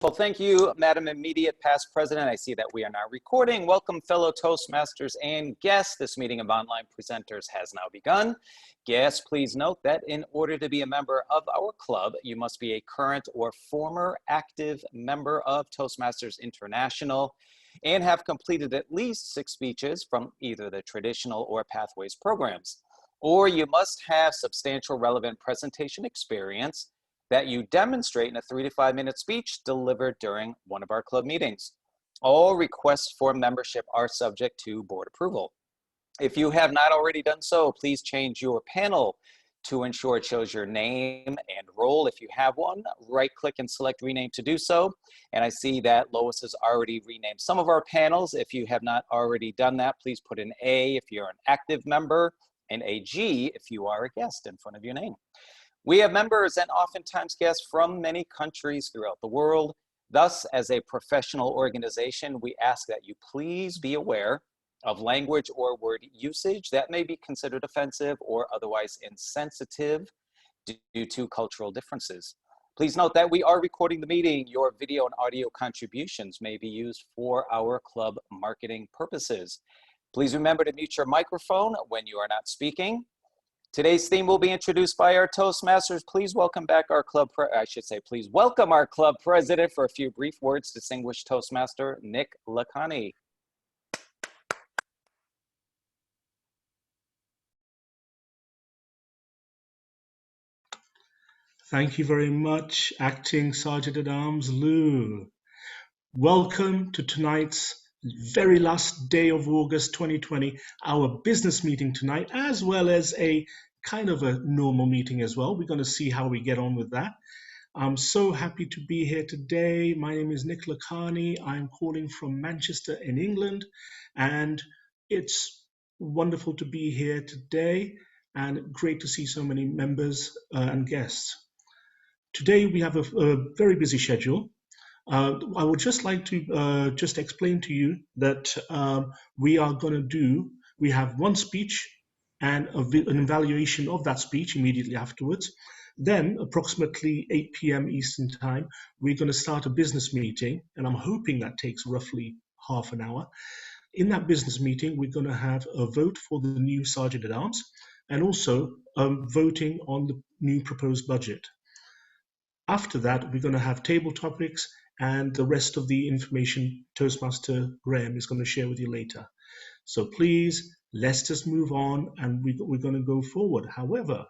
Well, thank you, Madam Immediate Past President. I see that we are now recording. Welcome, fellow Toastmasters and guests. This meeting of online presenters has now begun. Guests, please note that in order to be a member of our club, you must be a current or former active member of Toastmasters International and have completed at least 6 speeches from either the traditional or Pathways programs. Or you must have substantial relevant presentation experience that you demonstrate in a 3 to 5 minute speech delivered during one of our club meetings. All requests for membership are subject to board approval. If you have not already done so, please change your panel to ensure it shows your name and role. If you have one, right-click and select rename to do so. And I see that Lois has already renamed some of our panels. If you have not already done that, please put an A if you're an active member and a G if you are a guest in front of your name. We have members and oftentimes guests from many countries throughout the world. Thus, as a professional organization, we ask that you please be aware of language or word usage that may be considered offensive or otherwise insensitive due to cultural differences. Please note that we are recording the meeting. Your video and audio contributions may be used for our club marketing purposes. Please remember to mute your microphone when you are not speaking. Today's theme will be introduced by our Toastmasters. Please welcome back our club, please welcome our club president for a few brief words, distinguished Toastmaster Nick Lacani. Thank you very much, Acting Sergeant at Arms Lou. Welcome to tonight's very last day of August 2020, our business meeting tonight, as well as a kind of a normal meeting as well. We're going to see how we get on with that. I'm so happy to be here today. My name is Nick Lacani. I'm calling from Manchester in England, and it's wonderful to be here today and great to see so many members and guests. Today we have a very busy schedule. I would just like to just explain to you that we have one speech and an evaluation of that speech immediately afterwards. Then, approximately 8 p.m. Eastern Time, we're going to start a business meeting, and I'm hoping that takes roughly half an hour. In that business meeting, we're going to have a vote for the new Sergeant at Arms and also voting on the new proposed budget. After that, we're going to have table topics and the rest of the information Toastmaster Graham is going to share with you later. So please, let's just move on and we're going to go forward. However,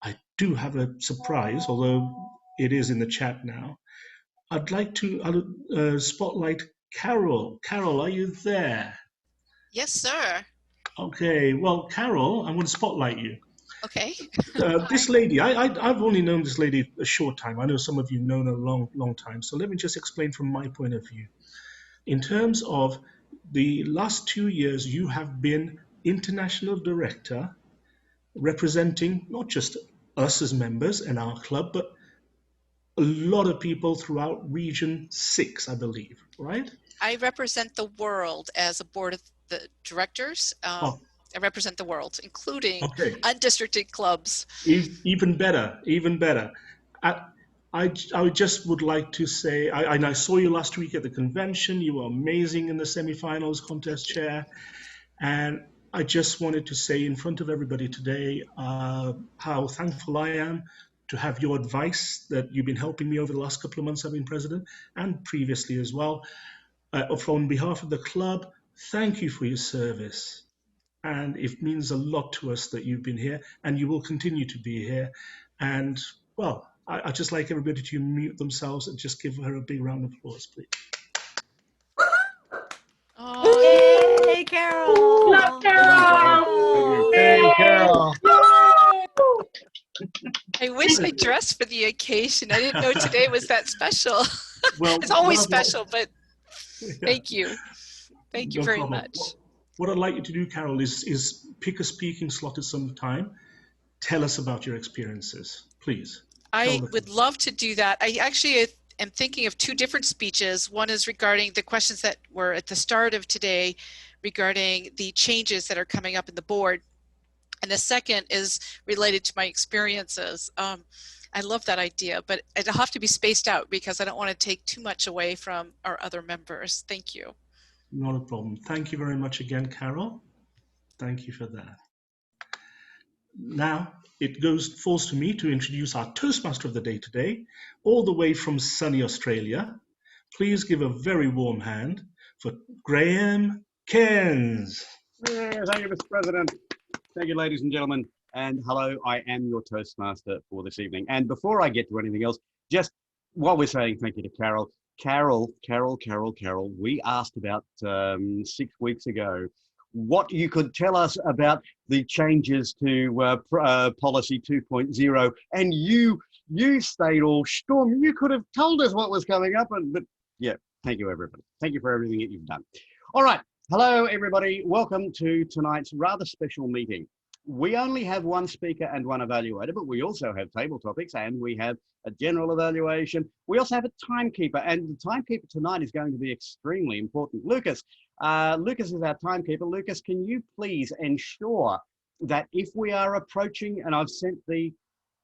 I do have a surprise, although it is in the chat now. I'd like to spotlight Carol. Carol, are you there? Yes, sir. Okay, well, Carol, I'm going to spotlight you. Okay. This lady, I've only known this lady a short time. I know some of you know her a long time. So let me just explain from my point of view. In terms of the last 2 years, you have been international director representing not just us as members and our club, but a lot of people throughout Region 6, I believe, right? I represent the world as a board of the directors. I represent the world, including undistricted clubs. Even better, even better. I just would like to say, I saw you last week at the convention. You were amazing in the semifinals, contest chair. And I just wanted to say in front of everybody today how thankful I am to have your advice that you've been helping me over the last couple of months I've been president and previously as well. On behalf of the club, thank you for your service. And it means a lot to us that you've been here and you will continue to be here. And well, I just like everybody to mute themselves and just give her a big round of applause, please. Oh, yay, Carol! Love Carol! Yay, Carol! I wish I dressed for the occasion. I didn't know today was that special. Well, it's always special, but thank you. Thank you very problem. much. What I'd like you to do, Carol, is pick a speaking slot at some time. Tell us about your experiences, please. I would love to do that. I actually am thinking of 2 different speeches. One is regarding the questions that were at the start of today regarding the changes that are coming up in the board. And the second is related to my experiences. I love that idea, but it'll have to be spaced out because I don't want to take too much away from our other members. Thank you. Not a problem. Thank you very much again, Carol. Thank you for that. Now, falls to me to introduce our Toastmaster of the day today, all the way from sunny Australia. Please give a very warm hand for Graham Cairns. Yeah, thank you, Mr. President. Thank you, ladies and gentlemen. And hello, I am your Toastmaster for this evening. And before I get to anything else, just while we're saying thank you to Carol, Carol, we asked about 6 weeks ago what you could tell us about the changes to policy 2.0, and you stayed all storm. You could have told us what was coming up, but yeah, thank you, everybody. Thank you for everything that you've done. All right, hello, everybody. Welcome to tonight's rather special meeting. We only have one speaker and one evaluator, but we also have table topics and we have a general evaluation. We also have a timekeeper, and the timekeeper tonight is going to be extremely important. Lucas is our timekeeper. Lucas, can you please ensure that if we are approaching, and I've sent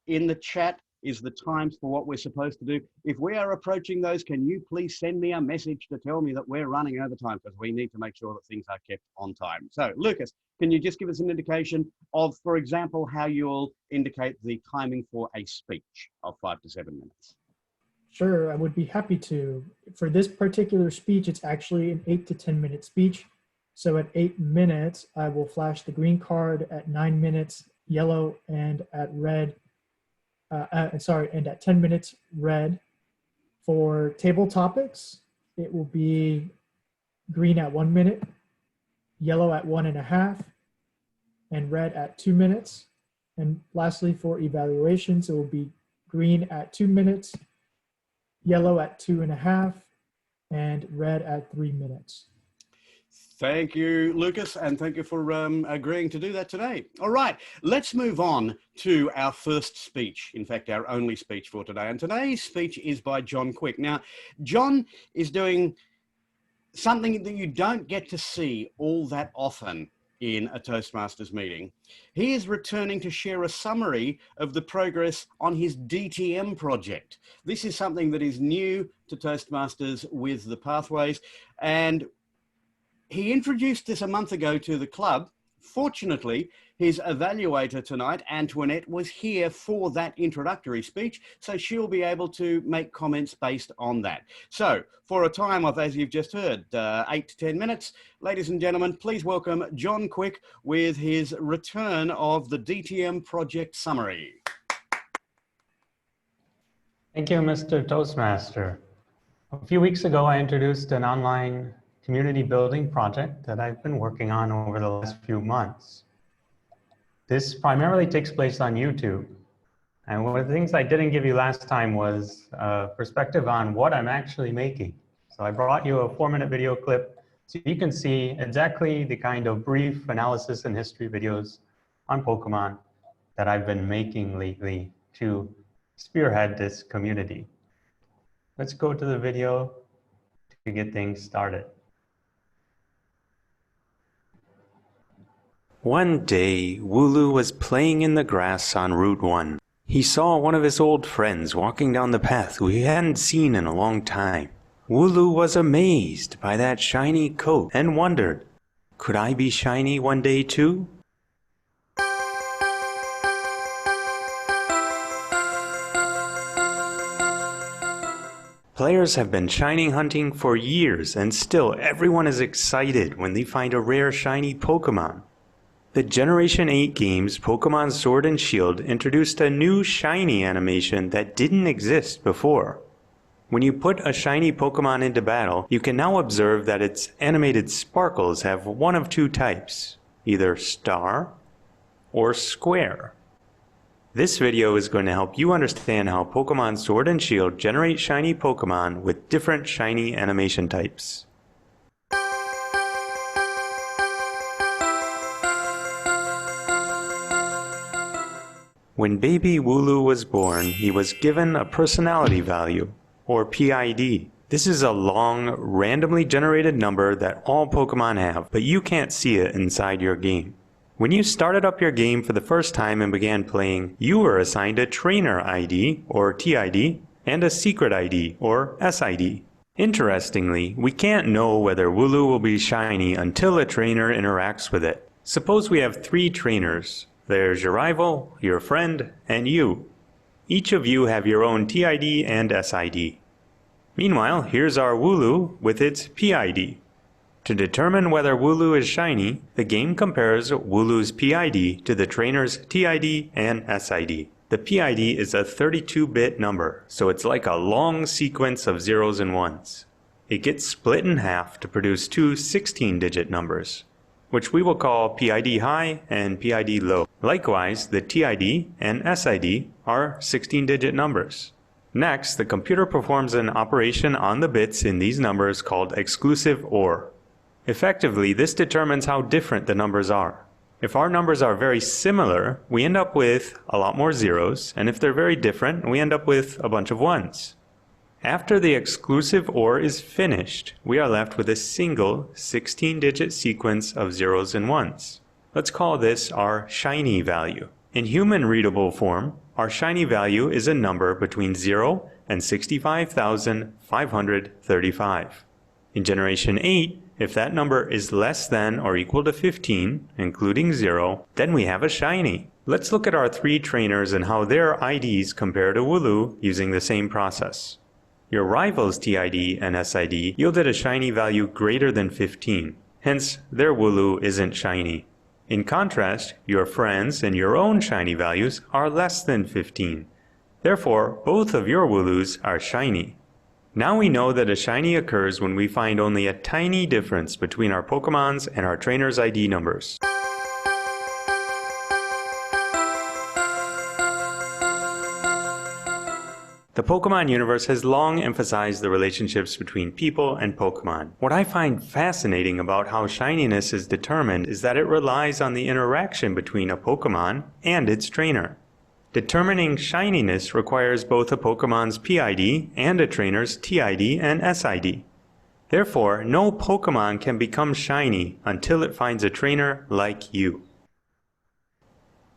in the chat is the times for what we're supposed to do. If we are approaching those, can you please send me a message to tell me that we're running over time, because we need to make sure that things are kept on time. So Lucas, can you just give us an indication of, for example, how you'll indicate the timing for a speech of 5 to 7 minutes? Sure, I would be happy to. For this particular speech, it's actually an 8 to 10 minute speech. So at 8 minutes, I will flash the green card. At 9 minutes, yellow, and at red, and at 10 minutes, red. For table topics, it will be green at 1 minute, yellow at 1.5, and red at 2 minutes. And lastly, for evaluations, it will be green at 2 minutes, yellow at 2.5, and red at 3 minutes. Thank you, Lucas, and thank you for agreeing to do that today. All right, let's move on to our first speech, in fact, our only speech for today. And today's speech is by John Quick. Now, John is doing something that you don't get to see all that often in a Toastmasters meeting. He is returning to share a summary of the progress on his DTM project. This is something that is new to Toastmasters with the pathways, and he introduced this a month ago to the club. Fortunately, his evaluator tonight, Antoinette, was here for that introductory speech, so she'll be able to make comments based on that. So, for a time of, as you've just heard, 8 to 10 minutes, ladies and gentlemen, please welcome John Quick with his return of the DTM project summary. Thank you, Mr. Toastmaster. A few weeks ago, I introduced an online community building project that I've been working on over the last few months. This primarily takes place on YouTube. And one of the things I didn't give you last time was a perspective on what I'm actually making. So I brought you a 4-minute video clip so you can see exactly the kind of brief analysis and history videos on Pokemon that I've been making lately to spearhead this community. Let's go to the video to get things started. One day, Wooloo was playing in the grass on Route 1. He saw one of his old friends walking down the path who he hadn't seen in a long time. Wooloo was amazed by that shiny coat and wondered, could I be shiny one day too? Players have been shiny hunting for years, and still everyone is excited when they find a rare shiny Pokemon. The Generation 8 games Pokemon Sword and Shield introduced a new shiny animation that didn't exist before. When you put a shiny Pokemon into battle, you can now observe that its animated sparkles have one of two types, either star or square. This video is going to help you understand how Pokemon Sword and Shield generate shiny Pokemon with different shiny animation types. When baby Wooloo was born, he was given a personality value, or PID. This is a long, randomly generated number that all Pokemon have, but you can't see it inside your game. When you started up your game for the first time and began playing, you were assigned a trainer ID, or TID, and a secret ID, or SID. Interestingly, we can't know whether Wooloo will be shiny until a trainer interacts with it. Suppose we have 3 trainers. There's your rival, your friend, and you. Each of you have your own TID and SID. Meanwhile, here's our Wooloo with its PID. To determine whether Wooloo is shiny, the game compares Wooloo's PID to the trainer's TID and SID. The PID is a 32-bit number, so it's like a long sequence of zeros and ones. It gets split in half to produce 2 16-digit numbers, which we will call PID high and PID low. Likewise, the TID and SID are 16-digit numbers. Next, the computer performs an operation on the bits in these numbers called exclusive OR. Effectively, this determines how different the numbers are. If our numbers are very similar, we end up with a lot more zeros, and if they're very different, we end up with a bunch of ones. After the exclusive OR is finished, we are left with a single 16-digit sequence of zeros and ones. Let's call this our shiny value. In human readable form, our shiny value is a number between 0 and 65,535. In generation 8, if that number is less than or equal to 15, including 0, then we have a shiny. Let's look at our 3 trainers and how their IDs compare to Wooloo using the same process. Your rival's TID and SID yielded a shiny value greater than 15, hence their Wooloo isn't shiny. In contrast, your friends and your own shiny values are less than 15. Therefore, both of your Wooloos are shiny. Now we know that a shiny occurs when we find only a tiny difference between our Pokemon's and our trainer's ID numbers. The Pokemon universe has long emphasized the relationships between people and Pokemon. What I find fascinating about how shininess is determined is that it relies on the interaction between a Pokemon and its trainer. Determining shininess requires both a Pokemon's PID and a trainer's TID and SID. Therefore, no Pokemon can become shiny until it finds a trainer like you.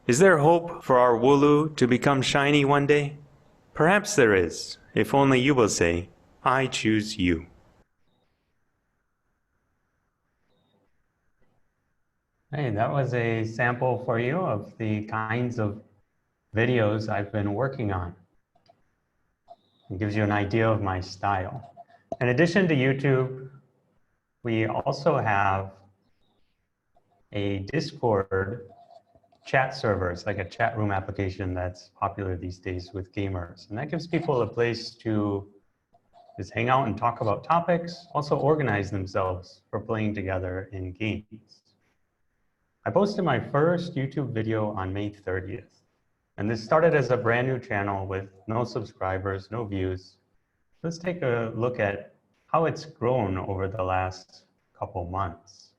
Is there hope for our Wooloo to become shiny one day? Perhaps there is, if only you will say, I choose you. Hey, that was a sample for you of the kinds of videos I've been working on. It gives you an idea of my style. In addition to YouTube, we also have a Discord chat server. It's like a chat room application that's popular these days with gamers. And that gives people a place to just hang out and talk about topics, also organize themselves for playing together in games. I posted my first YouTube video on May 30th. And this started as a brand new channel with no subscribers, no views. Let's take a look at how it's grown over the last couple months.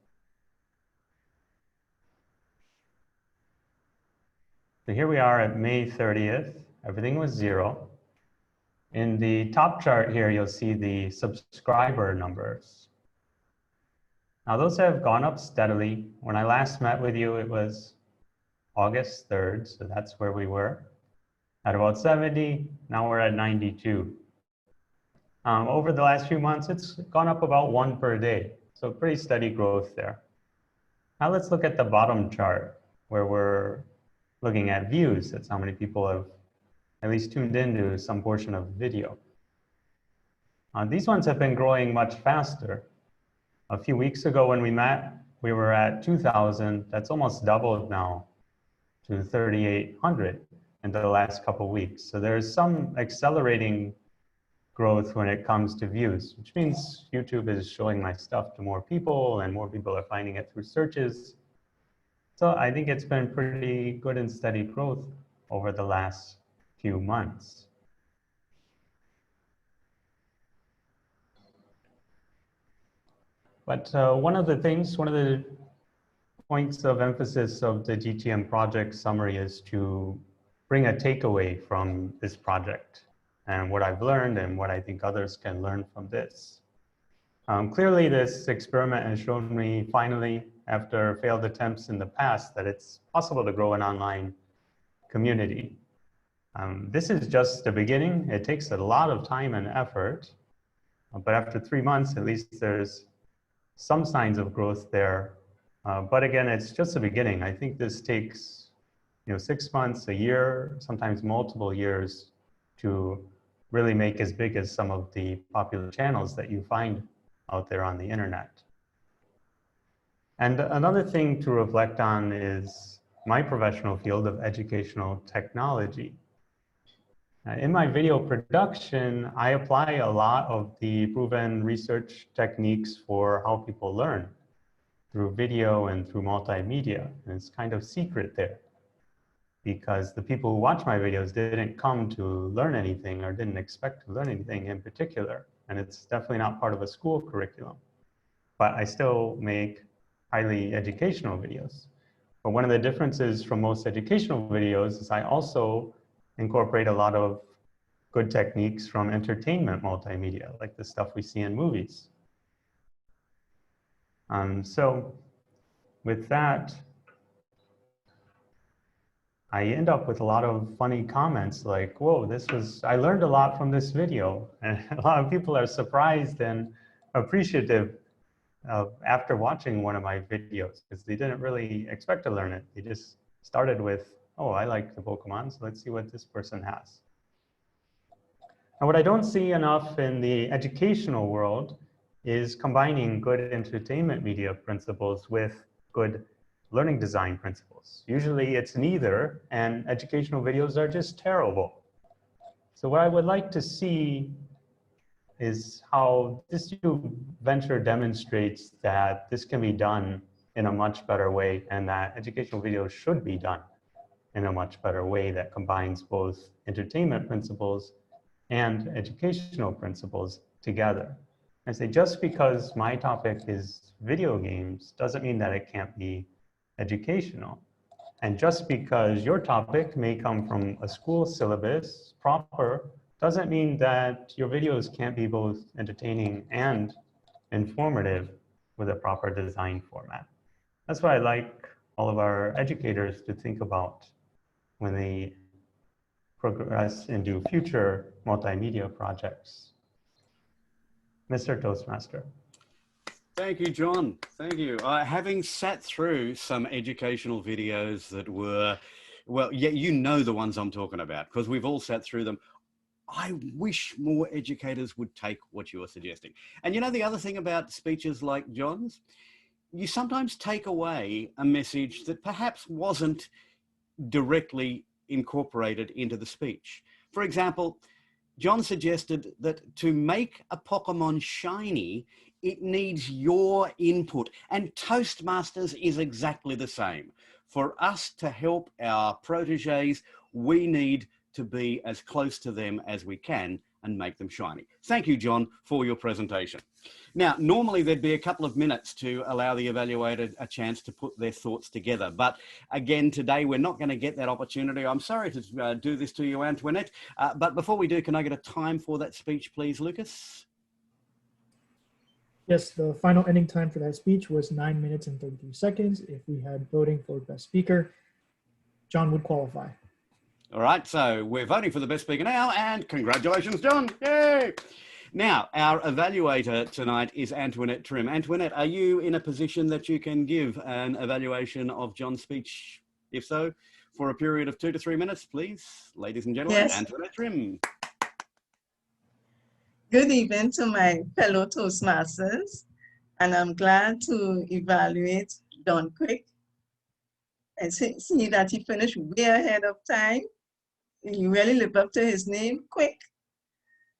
So here we are at May 30th. Everything was 0. In the top chart here, you'll see the subscriber numbers. Now those have gone up steadily. When I last met with you, it was August 3rd, so that's where we were. At about 70, now we're at 92. Over the last few months, it's gone up about 1 per day, so pretty steady growth there. Now let's look at the bottom chart, where we're looking at views. That's how many people have at least tuned into some portion of video. These ones have been growing much faster. A few weeks ago when we met, we were at 2,000. That's almost doubled now to 3,800 in the last couple weeks. So there's some accelerating growth when it comes to views, which means YouTube is showing my stuff to more people and more people are finding it through searches. So I think it's been pretty good and steady growth over the last few months. But one of the points of emphasis of the GTM project summary is to bring a takeaway from this project and what I've learned and what I think others can learn from this. Clearly, this experiment has shown me finally after failed attempts in the past that it's possible to grow an online community. This is just the beginning. It takes a lot of time and effort, but after 3 months, at least there's some signs of growth there. But again, it's just the beginning. I think this takes 6 months, a year, sometimes multiple years to really make as big as some of the popular channels that you find out there on the internet. And another thing to reflect on is my professional field of educational technology. In my video production, I apply a lot of the proven research techniques for how people learn through video and through multimedia. And it's kind of secret there because the people who watch my videos didn't come to learn anything or didn't expect to learn anything in particular. And it's definitely not part of a school curriculum. But I still make highly educational videos. But one of the differences from most educational videos is I also incorporate a lot of good techniques from entertainment multimedia, like the stuff we see in movies. So with that, I end up with a lot of funny comments like, whoa, I learned a lot from this video. And a lot of people are surprised and appreciative after watching one of my videos, because they didn't really expect to learn it. They just started with, oh, I like the Pokemon, so let's see what this person has. And what I don't see enough in the educational world is combining good entertainment media principles with good learning design principles. Usually it's neither, and educational videos are just terrible. So what I would like to see is how this new venture demonstrates that this can be done in a much better way, and that educational videos should be done in a much better way that combines both entertainment principles and educational principles together. I say just because my topic is video games doesn't mean that it can't be educational. And just because your topic may come from a school syllabus proper doesn't mean that your videos can't be both entertaining and informative with a proper design format. That's what I like all of our educators to think about when they progress and do future multimedia projects. Mr. Toastmaster. Thank you, John. Thank you. Having sat through some educational videos that were, well, yeah, you know the ones I'm talking about because we've all sat through them. I wish more educators would take what you are suggesting. And you know, the other thing about speeches like John's, you sometimes take away a message that perhaps wasn't directly incorporated into the speech. For example, John suggested that to make a Pokemon shiny, it needs your input. And Toastmasters is exactly the same. For us to help our proteges, we need to be as close to them as we can and make them shiny. Thank you, John, for your presentation. Now, normally there'd be a couple of minutes to allow the evaluator a chance to put their thoughts together. But again, today we're not going to get that opportunity. I'm sorry to do this to you, Antoinette. But before we do, can I get a time for that speech, please, Lucas? Yes, the final ending time for that speech was 9 minutes and 33 seconds. If we had voting for best speaker, John would qualify. All right, so we're voting for the best speaker now, and congratulations, John. Yay! Now, our evaluator tonight is Antoinette Trim. Antoinette, are you in a position that you can give an evaluation of John's speech? If so, for a period of 2 to 3 minutes, please. Ladies and gentlemen, Yes. Antoinette Trim. Good evening to my fellow Toastmasters, and I'm glad to evaluate Don Quick. I see that he finished way ahead of time. He really lived up to his name, Quick.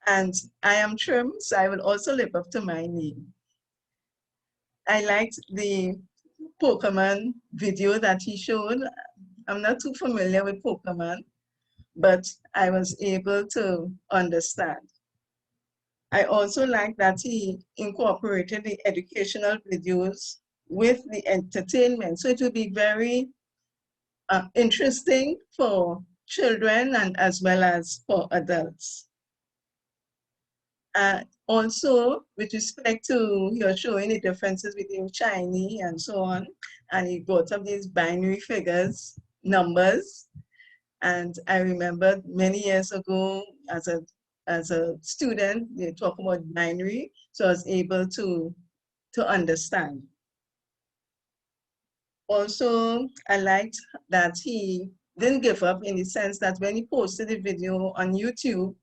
And I am Trim, so I will also live up to my name. I liked the Pokemon video that he showed. I'm not too familiar with Pokemon, but I was able to understand. I also like that he incorporated the educational videos with the entertainment. So it will be very interesting for children and as well as for adults. Also, with respect to you're showing the differences between Chinese and so on, and he brought up these binary figures, numbers. And I remember many years ago as a student, they talk about binary, so I was able to understand. Also, I liked that he didn't give up in the sense that when he posted the video on YouTube,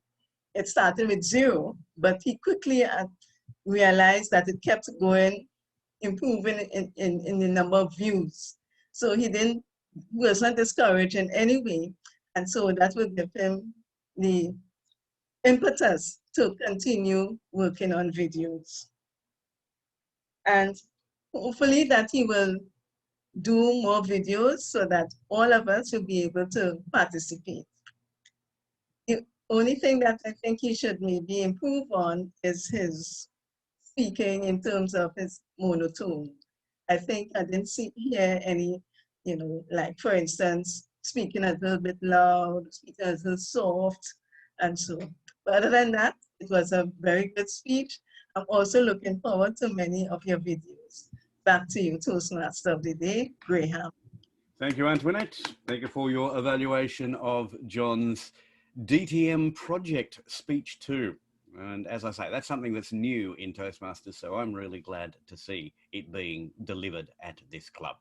it started with 0, but he quickly realized that it kept going, improving in the number of views. So he was not discouraged in any way. And so that will give him the impetus to continue working on videos. And hopefully that he will do more videos so that all of us will be able to participate. The only thing that I think he should maybe improve on is his speaking in terms of his monotone. I think I didn't hear any, like for instance, speaking a little bit loud, speaking a little soft, and so. But other than that, it was a very good speech. I'm also looking forward to many of your videos. Back to you, Toastmaster of the Day, Graham. Thank you, Antoinette. Thank you for your evaluation of John's DTM project speech 2. And as I say, that's something that's new in Toastmasters, so I'm really glad to see it being delivered at this club.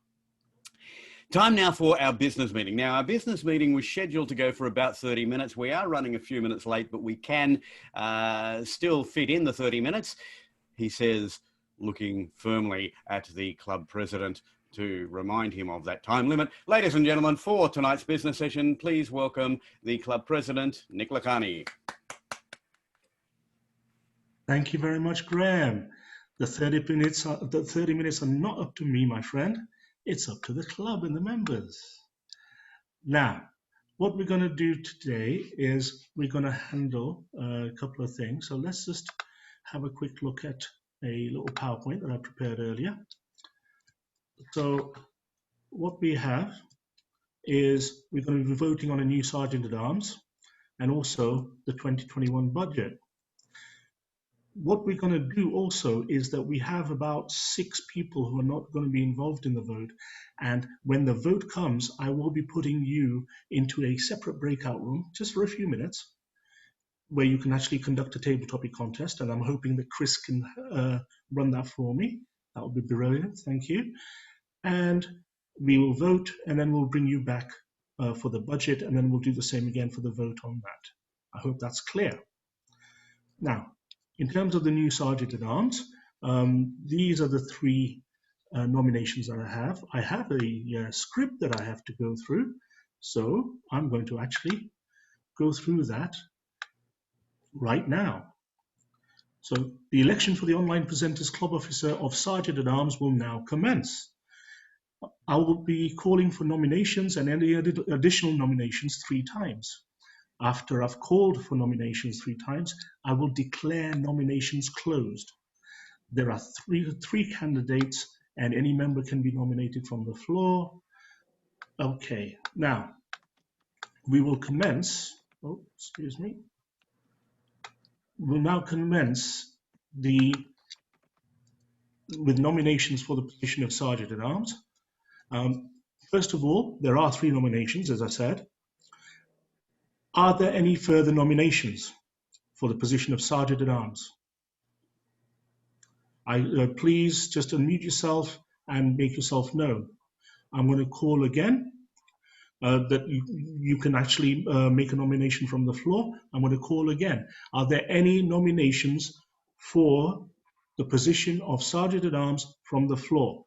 Time now for our business meeting. Now, our business meeting was scheduled to go for about 30 minutes. We are running a few minutes late, but we can still fit in the 30 minutes. He says, looking firmly at the club president to remind him of that time limit. Ladies and gentlemen, for tonight's business session, please welcome the club president, Nick Lacani. Thank you very much, Graham. The 30 minutes are not up to me, my friend. It's up to the club and the members. Now, what we're going to do today is we're going to handle a couple of things. So let's just have a quick look at a little PowerPoint that I prepared earlier. So what we have is we're going to be voting on a new Sergeant at Arms and also the 2021 budget. What we're going to do also is that we have about 6 people who are not going to be involved in the vote. And when the vote comes, I will be putting you into a separate breakout room just for a few minutes where you can actually conduct a table topic contest. And I'm hoping that Chris can run that for me. That would be brilliant. Thank you. And we will vote and then we'll bring you back for the budget, and then we'll do the same again for the vote on that. I hope that's clear. Now, in terms of the new Sergeant at Arms, these are the 3 nominations that I have. I have a script that I have to go through, so I'm going to actually go through that right now. So the election for the Online Presenters Club Officer of Sergeant at Arms will now commence. I will be calling for nominations and any additional nominations 3 times. After I've called for nominations 3 times, I will declare nominations closed. There are three candidates, and any member can be nominated from the floor. Okay, now we will commence. Oh, excuse me. We'll now commence with nominations for the position of Sergeant at Arms. First of all, there are 3 nominations, as I said. Are there any further nominations for the position of Sergeant at Arms? Please just unmute yourself and make yourself known. I'm going to call again that you can actually make a nomination from the floor. I'm going to call again. Are there any nominations for the position of Sergeant at Arms from the floor?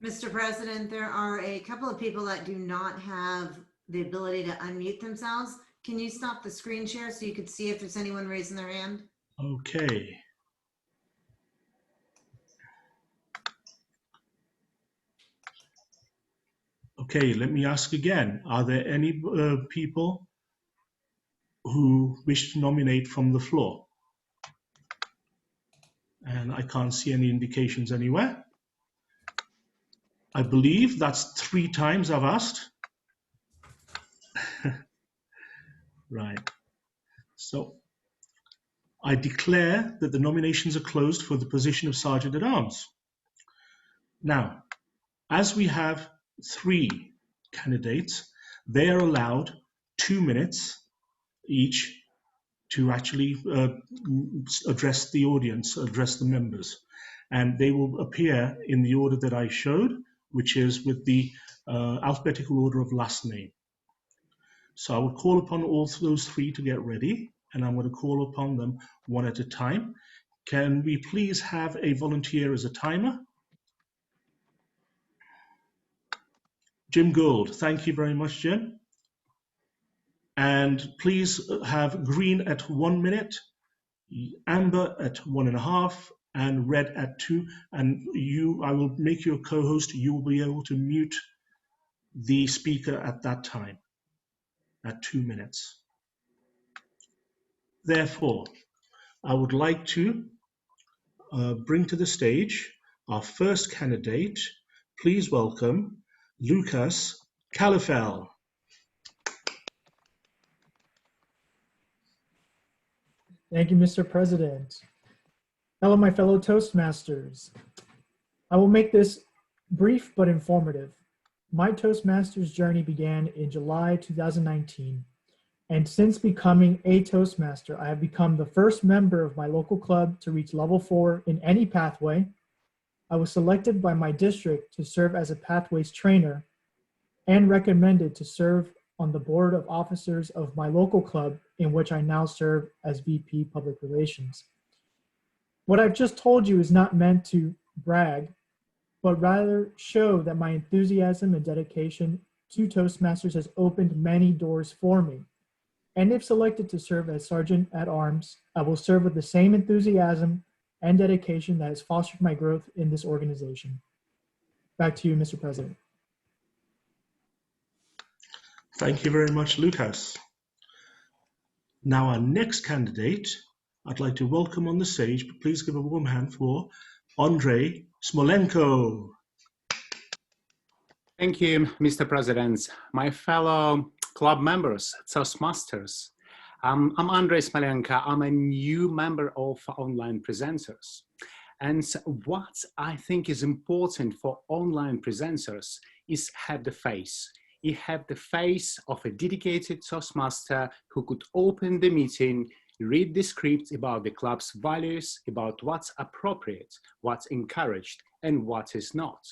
Mr. President, there are a couple of people that do not have the ability to unmute themselves. Can you stop the screen share so you could see if there's anyone raising their hand? Okay. Okay, let me ask again. Are there any people who wish to nominate from the floor? And I can't see any indications anywhere. I believe that's 3 times I've asked. Right. So I declare that the nominations are closed for the position of Sergeant at Arms. Now, as we have 3 candidates, they are allowed 2 minutes each to actually address the audience, address the members. And they will appear in the order that I showed, which is with the alphabetical order of last name. So I would call upon all those 3 to get ready, and I'm going to call upon them one at a time. Can we please have a volunteer as a timer? Jim Gould, thank you very much, Jim. And please have green at 1 minute, amber at 1.5, and red at 2. And I will make you a co-host. You will be able to mute the speaker at that time, at 2 minutes. Therefore, I would like to bring to the stage our first candidate. Please welcome Lucas Califel. Thank you, Mr. President. Hello, my fellow Toastmasters. I will make this brief but informative. My Toastmasters journey began in July 2019, and since becoming a Toastmaster, I have become the first member of my local club to reach level 4 in any pathway. I was selected by my district to serve as a pathways trainer and recommended to serve on the board of officers of my local club, in which I now serve as VP Public Relations. What I've just told you is not meant to brag, but rather show that my enthusiasm and dedication to Toastmasters has opened many doors for me. And if selected to serve as Sergeant at Arms, I will serve with the same enthusiasm and dedication that has fostered my growth in this organization. Back to you, Mr. President. Thank you very much, Lucas. Now our next candidate, I'd like to welcome on the stage, but please give a warm hand for Andrei Smolenko. Thank you, Mr. President. My fellow club members, Toastmasters, I'm Andrei Smolenko. I'm a new member of Online Presenters. And what I think is important for online presenters is have the face. You have the face of a dedicated Toastmaster who could open the meeting, read the script about the club's values, about what's appropriate, what's encouraged, and what is not.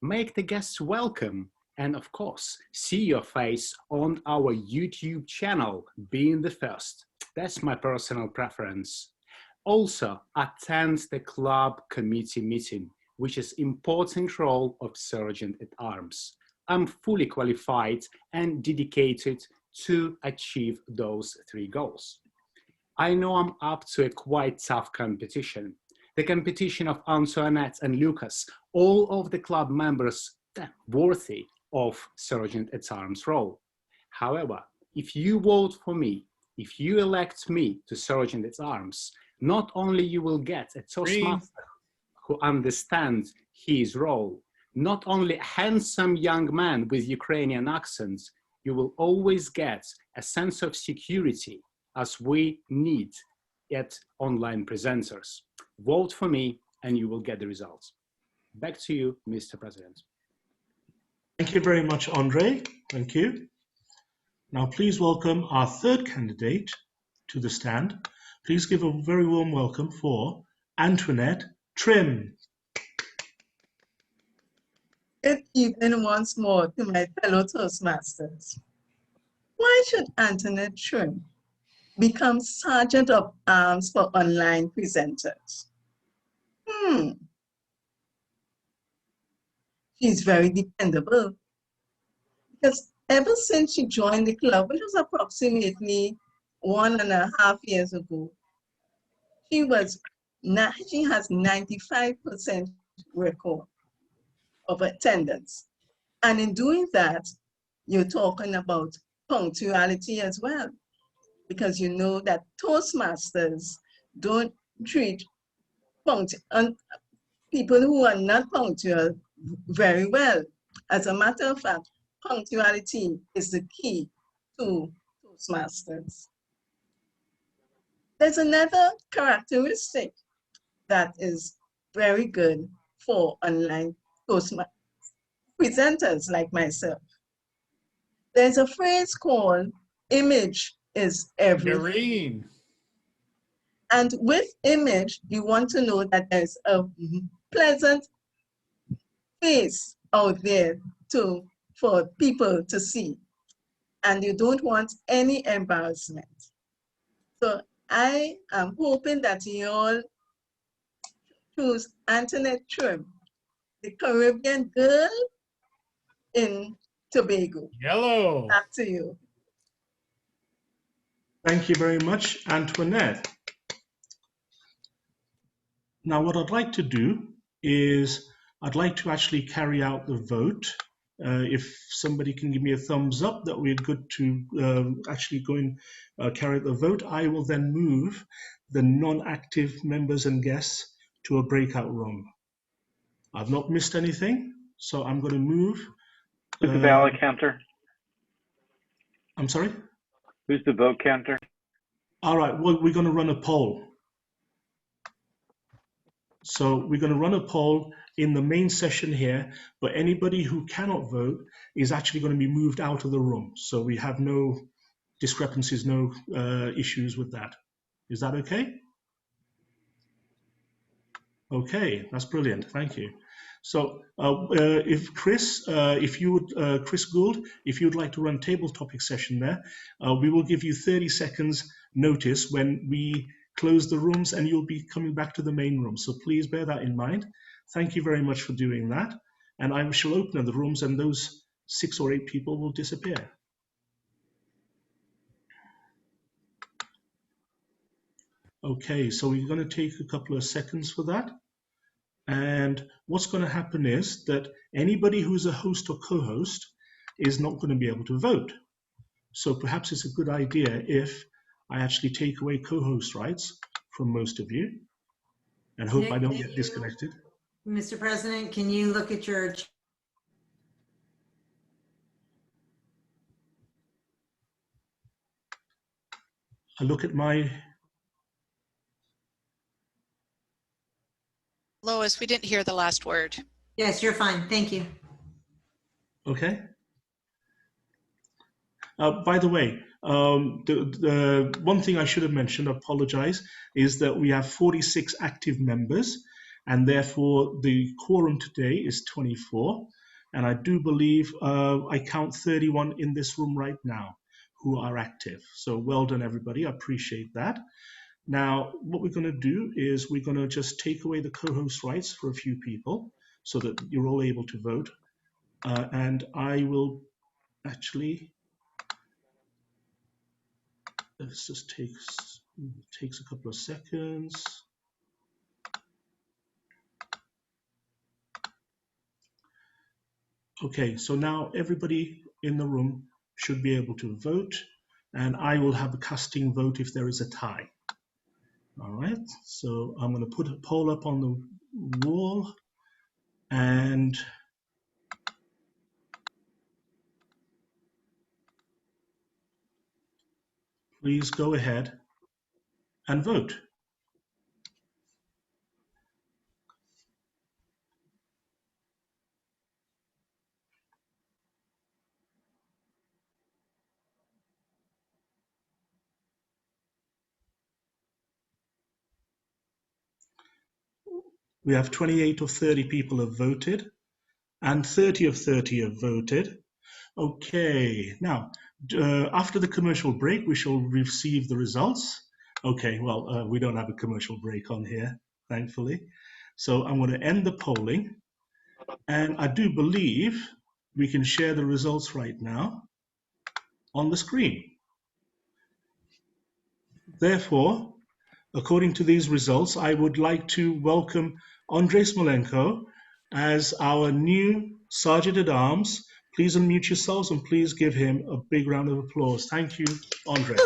Make the guests welcome, and of course, see your face on our YouTube channel, being the first. That's my personal preference. Also, attend the club committee meeting, which is important role of Sergeant at Arms. I'm fully qualified and dedicated to achieve those 3 goals. I know I'm up to a quite tough competition. The competition of Antoinette and Lucas, all of the club members worthy of Sergeant at Arms role. However, if you vote for me, if you elect me to Sergeant at Arms, not only you will get a Toastmaster who understands his role, not only a handsome young man with Ukrainian accent, you will always get a sense of security as we need at Online Presenters. Vote for me and you will get the results. Back to you, Mr. President. Thank you very much, Andre. Thank you. Now please welcome our third candidate to the stand. Please give a very warm welcome for Antoinette Trim. Good evening once more to my fellow Toastmasters. Why should Antoinette Trim become Sergeant of Arms for Online Presenters? She's very dependable, because ever since she joined the club, which was approximately 1.5 years ago, she has 95% record of attendance. And in doing that, you're talking about punctuality as well, because you know that Toastmasters don't treat people who are not punctual very well. As a matter of fact, punctuality is the key to Toastmasters. There's another characteristic that is very good for online Toastmasters presenters like myself. There's a phrase called image is everything. Noreen. And with image, you want to know that there's a pleasant face out there for people to see. And you don't want any embarrassment. So I am hoping that you all choose Antoinette Trim, the Caribbean girl in Tobago. Yellow. Back to you. Thank you very much, Antoinette. Now, what I'd like to do is I'd like to actually carry out the vote. If somebody can give me a thumbs up that we're good to actually go and carry out the vote, I will then move the non-active members and guests to a breakout room. I've not missed anything, so I'm going to move. Who's the ballot counter? I'm sorry? Who's the vote counter? All right, well, we're going to run a poll. So we're going to run a poll in the main session here, but anybody who cannot vote is actually going to be moved out of the room. So we have no discrepancies, no issues with that. Is that okay? Okay, that's brilliant. Thank you. So if Chris, Chris Gould, if you'd like to run table topic session there, we will give you 30 seconds notice when we close the rooms and you'll be coming back to the main room. So please bear that in mind. Thank you very much for doing that. And I shall open the rooms and those 6 or 8 people will disappear. Okay, so we're going to take a couple of seconds for that. And what's going to happen is that anybody who's a host or co-host is not going to be able to vote. So perhaps it's a good idea if I actually take away co-host rights from most of you and hope Nick, I don't get disconnected. Mr. President, can you look at your I look at my... Lois, we didn't hear the last word. Yes, you're fine. Thank you. Okay. By the way, the one thing I should have mentioned, I apologize, is that we have 46 active members and therefore the quorum today is 24. And I do believe I count 31 in this room right now who are active. So well done, everybody. I appreciate that. Now, what we're going to do is we're going to just take away the co-host rights for a few people so that you're all able to vote. And I will actually, let's just takes a couple of seconds. Okay, so now everybody in the room should be able to vote, and I will have a casting vote if there is a tie. All right, so I'm going to put a poll up on the wall, and please go ahead and vote. We have 28 of 30 people have voted, and 30 of 30 have voted. Okay, now, after the commercial break, we shall receive the results. Okay, well, we don't have a commercial break on here, thankfully. So I'm going to end the polling. And I do believe we can share the results right now on the screen. Therefore, according to these results, I would like to welcome Andrei Smolenko as our new Sergeant at Arms. Please unmute yourselves and please give him a big round of applause. Thank you, Andrei.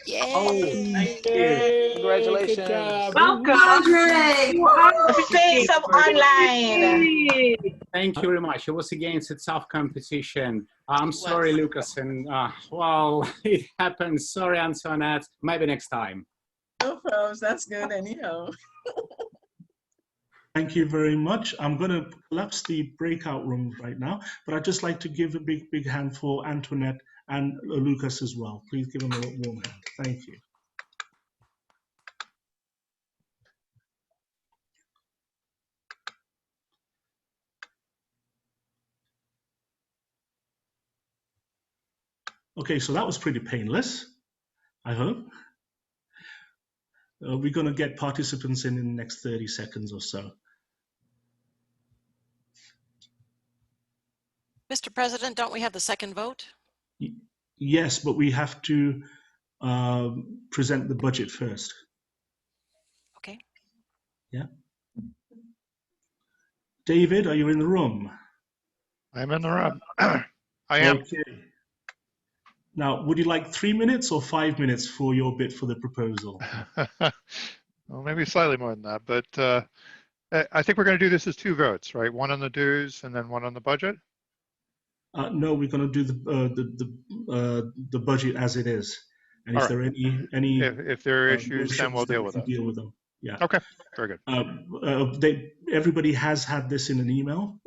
Yay! Oh, thank you. Congratulations. Welcome, Andre. The face of online. Thank you very much. It was against a tough competition. I'm sorry, Lucas, and well, it happened. Sorry, Antoinette. Maybe next time. No problems. That's good anyhow. Thank you very much. I'm going to collapse the breakout rooms right now, but I'd just like to give a big hand for Antoinette and Lucas as well. Please give them a warm hand. Thank you. Okay, so that was pretty painless, I hope. We're going to get participants in the next 30 seconds or so. Mr. President, don't we have the second vote? Yes, but we have to present the budget first. Okay. Yeah. David, are you in the room? I'm in the room. I am. Okay. Now, would you like 3 minutes or 5 minutes for your bit for the proposal? Well, maybe slightly more than that, but I think we're going to do this as 2 votes, right? One on the dues and then one on the budget. No, we're going to do the budget as it is, and if there are any if there are issues, then we'll deal with them. Deal with them. Yeah. Okay. Very good. Everybody has had this in an email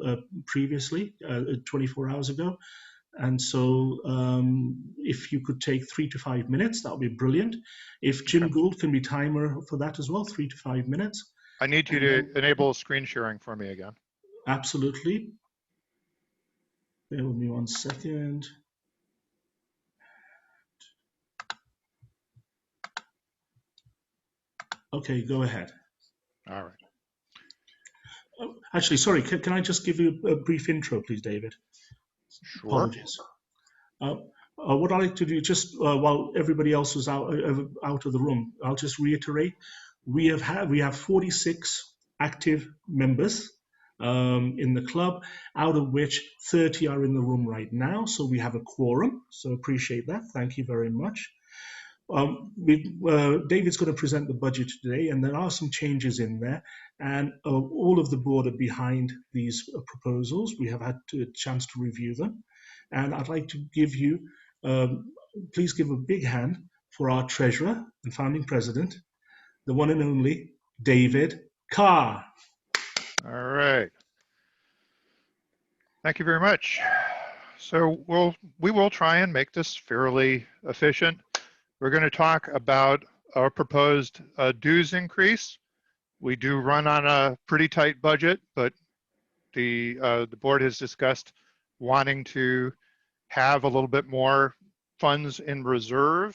previously, 24 hours ago, and so if you could take 3 to 5 minutes, that would be brilliant. If Jim Gould can be timer for that as well, 3 to 5 minutes. I need you to enable screen sharing for me again. Absolutely. Bear with me 1 second. Okay, go ahead. All right. Actually, sorry, can I just give you a brief intro, please, David? Sure. Apologies. What I like to do, just while everybody else was out of the room, I'll just reiterate: we have 46 active members in the club, out of which 30 are in the room right now. So we have a quorum. So appreciate that. Thank you very much. David's going to present the budget today, and there are some changes in there, and all of the board are behind these proposals. We have had a chance to review them, and I'd like to give you, please give a big hand for our treasurer and founding president, the one and only David Carr. All right. Thank you very much. So we will try and make this fairly efficient. We're going to talk about our proposed dues increase. We do run on a pretty tight budget, but the board has discussed wanting to have a little bit more funds in reserve.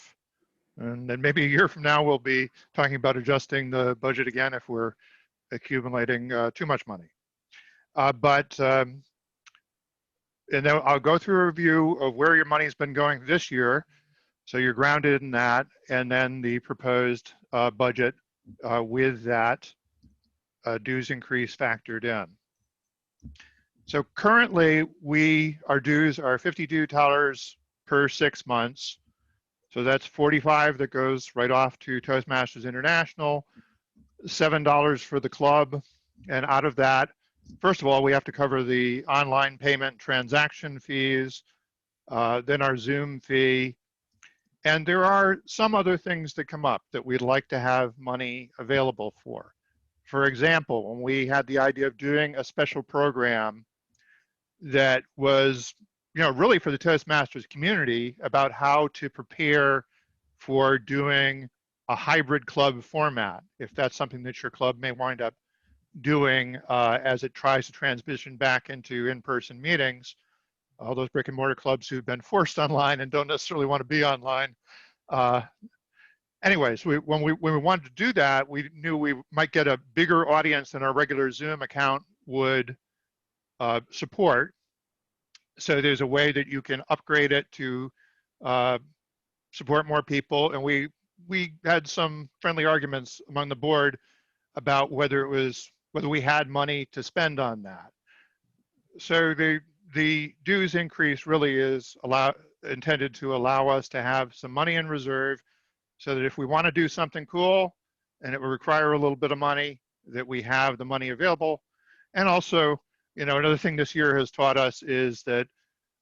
And then maybe a year from now, we'll be talking about adjusting the budget again if we're accumulating too much money. And then I'll go through a review of where your money's been going this year. So you're grounded in that, and then the proposed budget with that dues increase factored in. So currently, our dues are $52 per 6 months. So that's $45 that goes right off to Toastmasters International, $7 for the club, and out of that, first of all, we have to cover the online payment transaction fees, then our Zoom fee. And there are some other things that come up that we'd like to have money available for. For example, when we had the idea of doing a special program that was, really for the Toastmasters community about how to prepare for doing a hybrid club format, if that's something that your club may wind up doing as it tries to transition back into in-person meetings. All those brick and mortar clubs who've been forced online and don't necessarily want to be online. Anyways, when we wanted to do that, we knew we might get a bigger audience than our regular Zoom account would support. So there's a way that you can upgrade it to support more people. And we had some friendly arguments among the board about whether we had money to spend on that. So the dues increase really is intended to allow us to have some money in reserve so that if we want to do something cool and it will require a little bit of money, that we have the money available. And also, another thing this year has taught us is that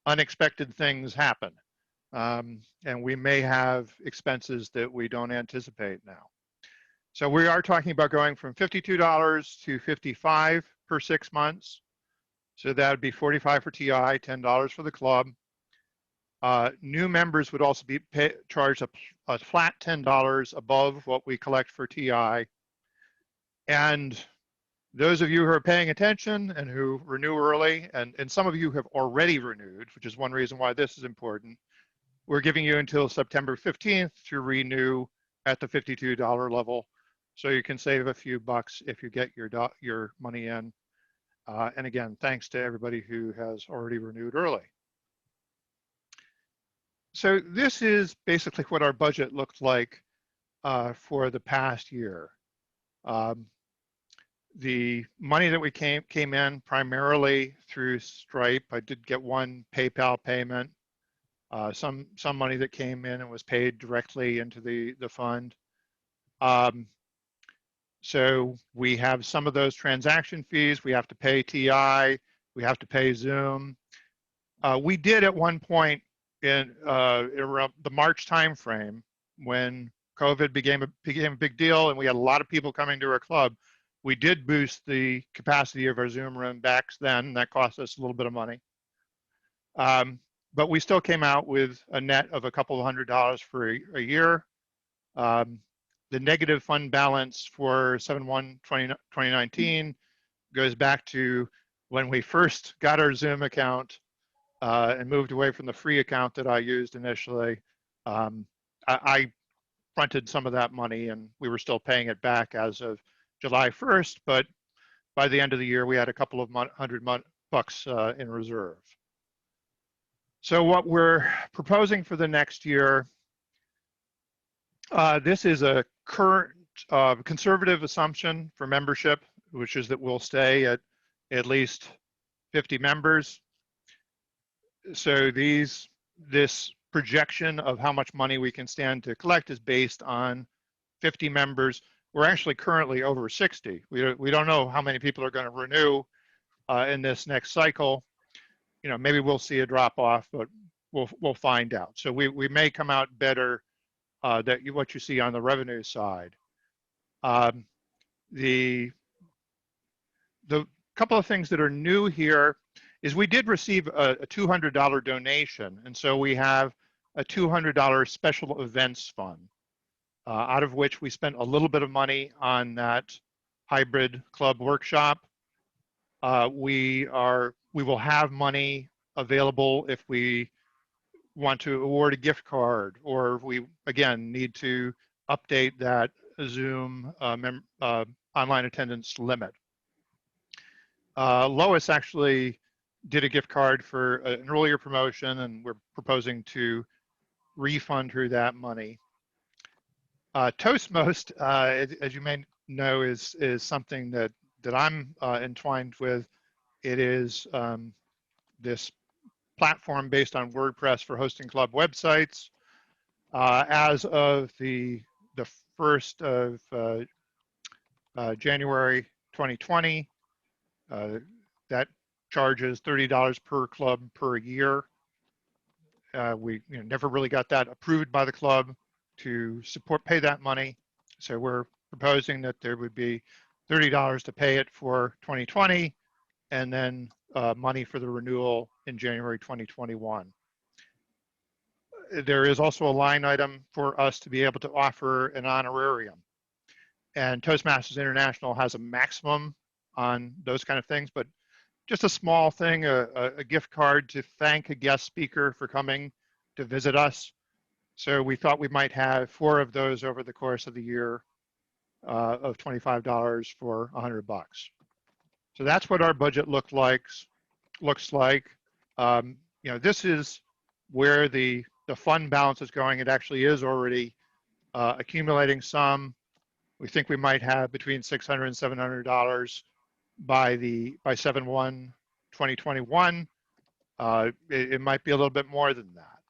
unexpected things happen. And we may have expenses that we don't anticipate now. So we are talking about going from $52 to $55 per 6 months. So that would be $45 for TI, $10 for the club. New members would also be charged a flat $10 above what we collect for TI. And those of you who are paying attention and who renew early, and some of you have already renewed, which is one reason why this is important, we're giving you until September 15th to renew at the $52 level. So you can save a few bucks if you get your money in. And again, thanks to everybody who has already renewed early. So this is basically what our budget looked like for the past year. The money that we came in primarily through Stripe. I did get one PayPal payment. Some money that came in and was paid directly into the fund. So we have some of those transaction fees. We have to pay TI. We have to pay Zoom. We did at one point in around the March timeframe when COVID became a big deal and we had a lot of people coming to our club. We did boost the capacity of our Zoom room back then. That cost us a little bit of money. But we still came out with a net of a couple of $100 for a year. The negative fund balance for 7/1/2019 goes back to when we first got our Zoom account and moved away from the free account that I used initially. I fronted some of that money and we were still paying it back as of July 1st, but by the end of the year, we had a couple of $100 in reserve. So what we're proposing for the next year, this is a current conservative assumption for membership, which is that we'll stay at least 50 members. So this projection of how much money we can stand to collect is based on 50 members. We're actually currently over 60. We don't know how many people are going to renew in this next cycle. You know, maybe we'll see a drop off, but we'll find out. So we may come out better than what you see on the revenue side. The couple of things that are new here is we did receive a $200 donation, and so we have a $200 special events fund, out of which we spent a little bit of money on that hybrid club workshop. We will have money available if we want to award a gift card, or if we again need to update that Zoom online attendance limit. Lois actually did a gift card for an earlier promotion, and we're proposing to refund her that money. Toastmast, as you may know, is something that I'm entwined with. It is this platform based on WordPress for hosting club websites. As of the 1st of January 2020, that charges $30 per club per year. We never really got that approved by the club to pay that money. So we're proposing that there would be $30 to pay it for 2020, and then money for the renewal in January 2021. There is also a line item for us to be able to offer an honorarium. And Toastmasters International has a maximum on those kind of things, but just a small thing, a gift card to thank a guest speaker for coming to visit us. So we thought we might have 4 of those over the course of the year of $25 for $100. So that's what our budget looks like. This is where the fund balance is going. It actually is already accumulating some. We think we might have between $600 and $700 by 7/1/2021. It might be a little bit more than that,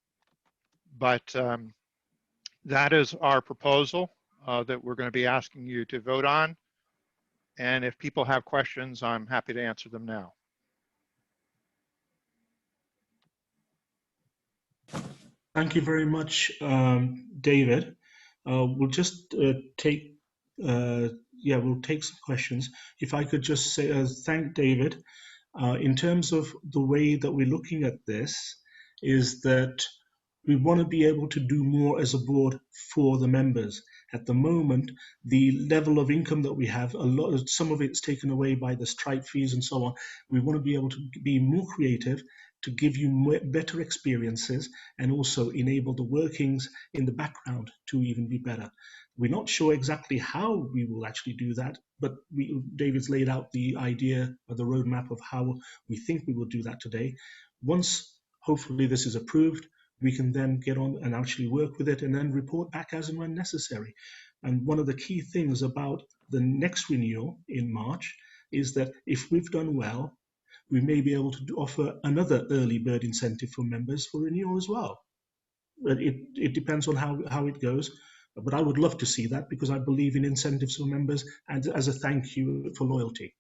but that is our proposal that we're going to be asking you to vote on. And if people have questions, I'm happy to answer them now. Thank you very much, David. We'll just take yeah, we'll take some questions. If I could just say, thank David. In terms of the way that we're looking at this, is that we want to be able to do more as a board for the members. At the moment, the level of income that we have, some of it's taken away by the Stripe fees and so on. We want to be able to be more creative, to give you better experiences, and also enable the workings in the background to even be better. We're not sure exactly how we will actually do that, but David's laid out the idea or the roadmap of how we think we will do that today. Once, hopefully, this is approved, we can then get on and actually work with it and then report back as and when necessary. And one of the key things about the next renewal in March is that if we've done well, we may be able to offer another early bird incentive for members for renewal as well. But it depends on how it goes. But I would love to see that because I believe in incentives for members and as a thank you for loyalty.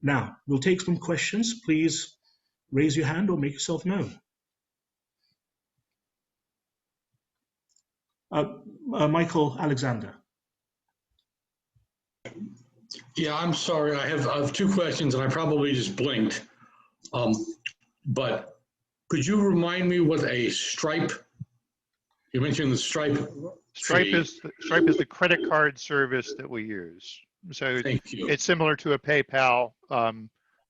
Now, we'll take some questions. Please raise your hand or make yourself known. Michael Alexander. Yeah, I'm sorry. I have two questions, and I probably just blinked. But could you remind me what a Stripe? You mentioned the Stripe. Stripe is the credit card service that we use. So it's similar to a PayPal.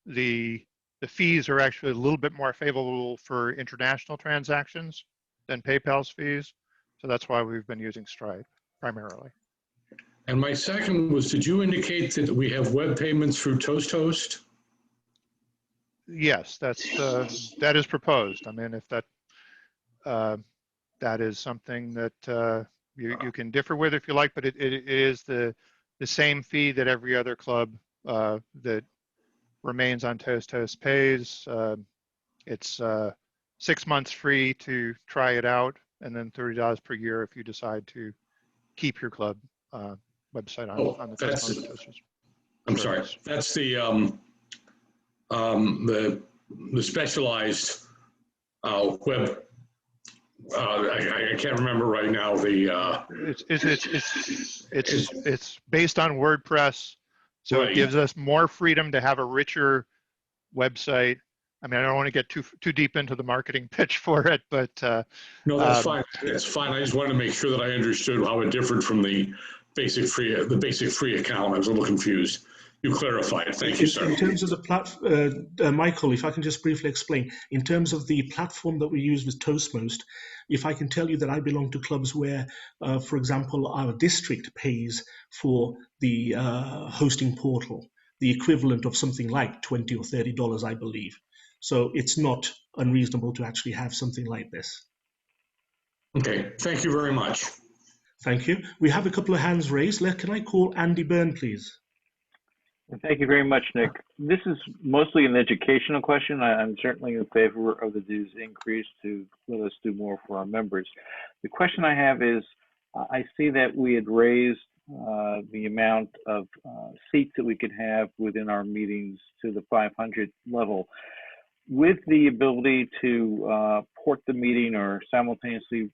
The fees are actually a little bit more favorable for international transactions than PayPal's fees. So that's why we've been using Stripe primarily. And my second was, did you indicate that we have web payments through Toast? Yes, that is proposed. I mean, if that is something that you can differ with if you like, but it is the same fee that every other club that remains on Toast pays. It's 6 months free to try it out, and then $30 per year if you decide to keep your club website on the Toastmasters. I'm sorry. That's the specialized web. I can't remember right now. It's based on WordPress, so It gives us more freedom to have a richer website. I mean, I don't want to get too deep into the marketing pitch for it, but no, that's fine. That's fine. I just wanted to make sure that I understood how it differed from the basic free account. I was a little confused. You clarified. Thank you, sir. In terms of the platform, Michael, if I can just briefly explain, in terms of the platform that we use with Toastmasters, if I can tell you that I belong to clubs where, for example, our district pays for the hosting portal, the equivalent of something like $20 or $30, I believe. So it's not unreasonable to actually have something like this. Okay, thank you very much. Thank you. We have a couple of hands raised. Can I call Andy Byrne, please? Thank you very much, Nick. This is mostly an educational question. I'm certainly in favor of the dues increase to let us do more for our members. The question I have is, I see that we had raised the amount of seats that we could have within our meetings to the 500 level. With the ability to port the meeting or simultaneously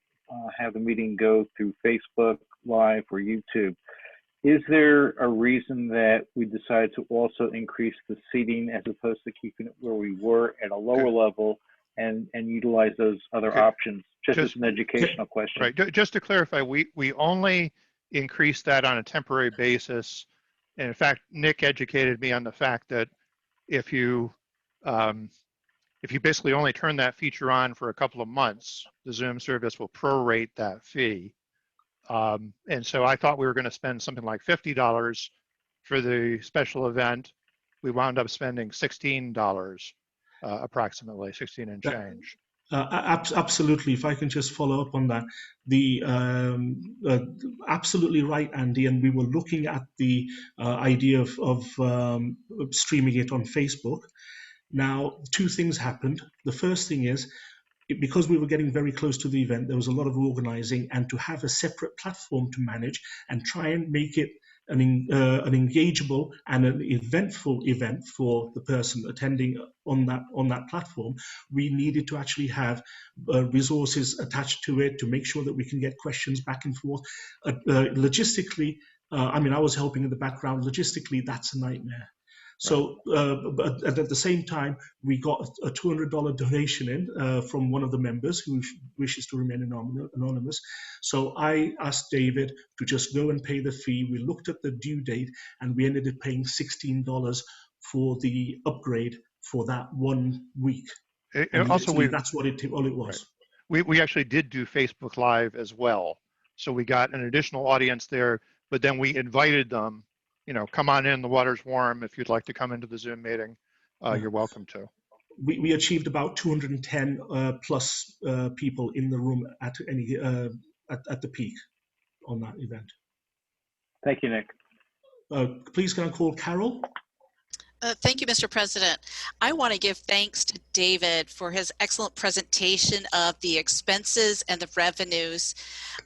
have the meeting go through Facebook Live or YouTube, is there a reason that we decided to also increase the seating as opposed to keeping it where we were at a lower level and utilize those other options? Just as an educational question. Right. Just to clarify, we only increased that on a temporary basis. And in fact, Nick educated me on the fact that if you basically only turn that feature on for a couple of months, the Zoom service will prorate that fee. And so I thought we were going to spend something like $50 for the special event. We wound up spending $16, approximately 16 and change. Absolutely. If I can just follow up on that, absolutely right, Andy. And we were looking at the idea of streaming it on Facebook. Now, two things happened. The first thing is, because we were getting very close to the event, there was a lot of organizing, and to have a separate platform to manage and try and make it an engageable and an eventful event for the person attending on that platform, we needed to actually have resources attached to it to make sure that we can get questions back and forth. Logistically, I mean, I was helping in the background. Logistically, that's a nightmare. So, but at the same time, we got a $200 donation in from one of the members who wishes to remain anonymous. So I asked David to just go and pay the fee. We looked at the due date and we ended up paying $16 for the upgrade for that 1 week. And Also, that's what all it was. We actually did do Facebook Live as well. So we got an additional audience there, but then we invited them, you know, come on in, the water's warm. If you'd like to come into the Zoom meeting, you're welcome to. We achieved about 210 plus people in the room at any at the peak on that event. Thank you, Nick. Please can I call Carol? Thank you, Mr. President. I want to give thanks to David for his excellent presentation of the expenses and the revenues.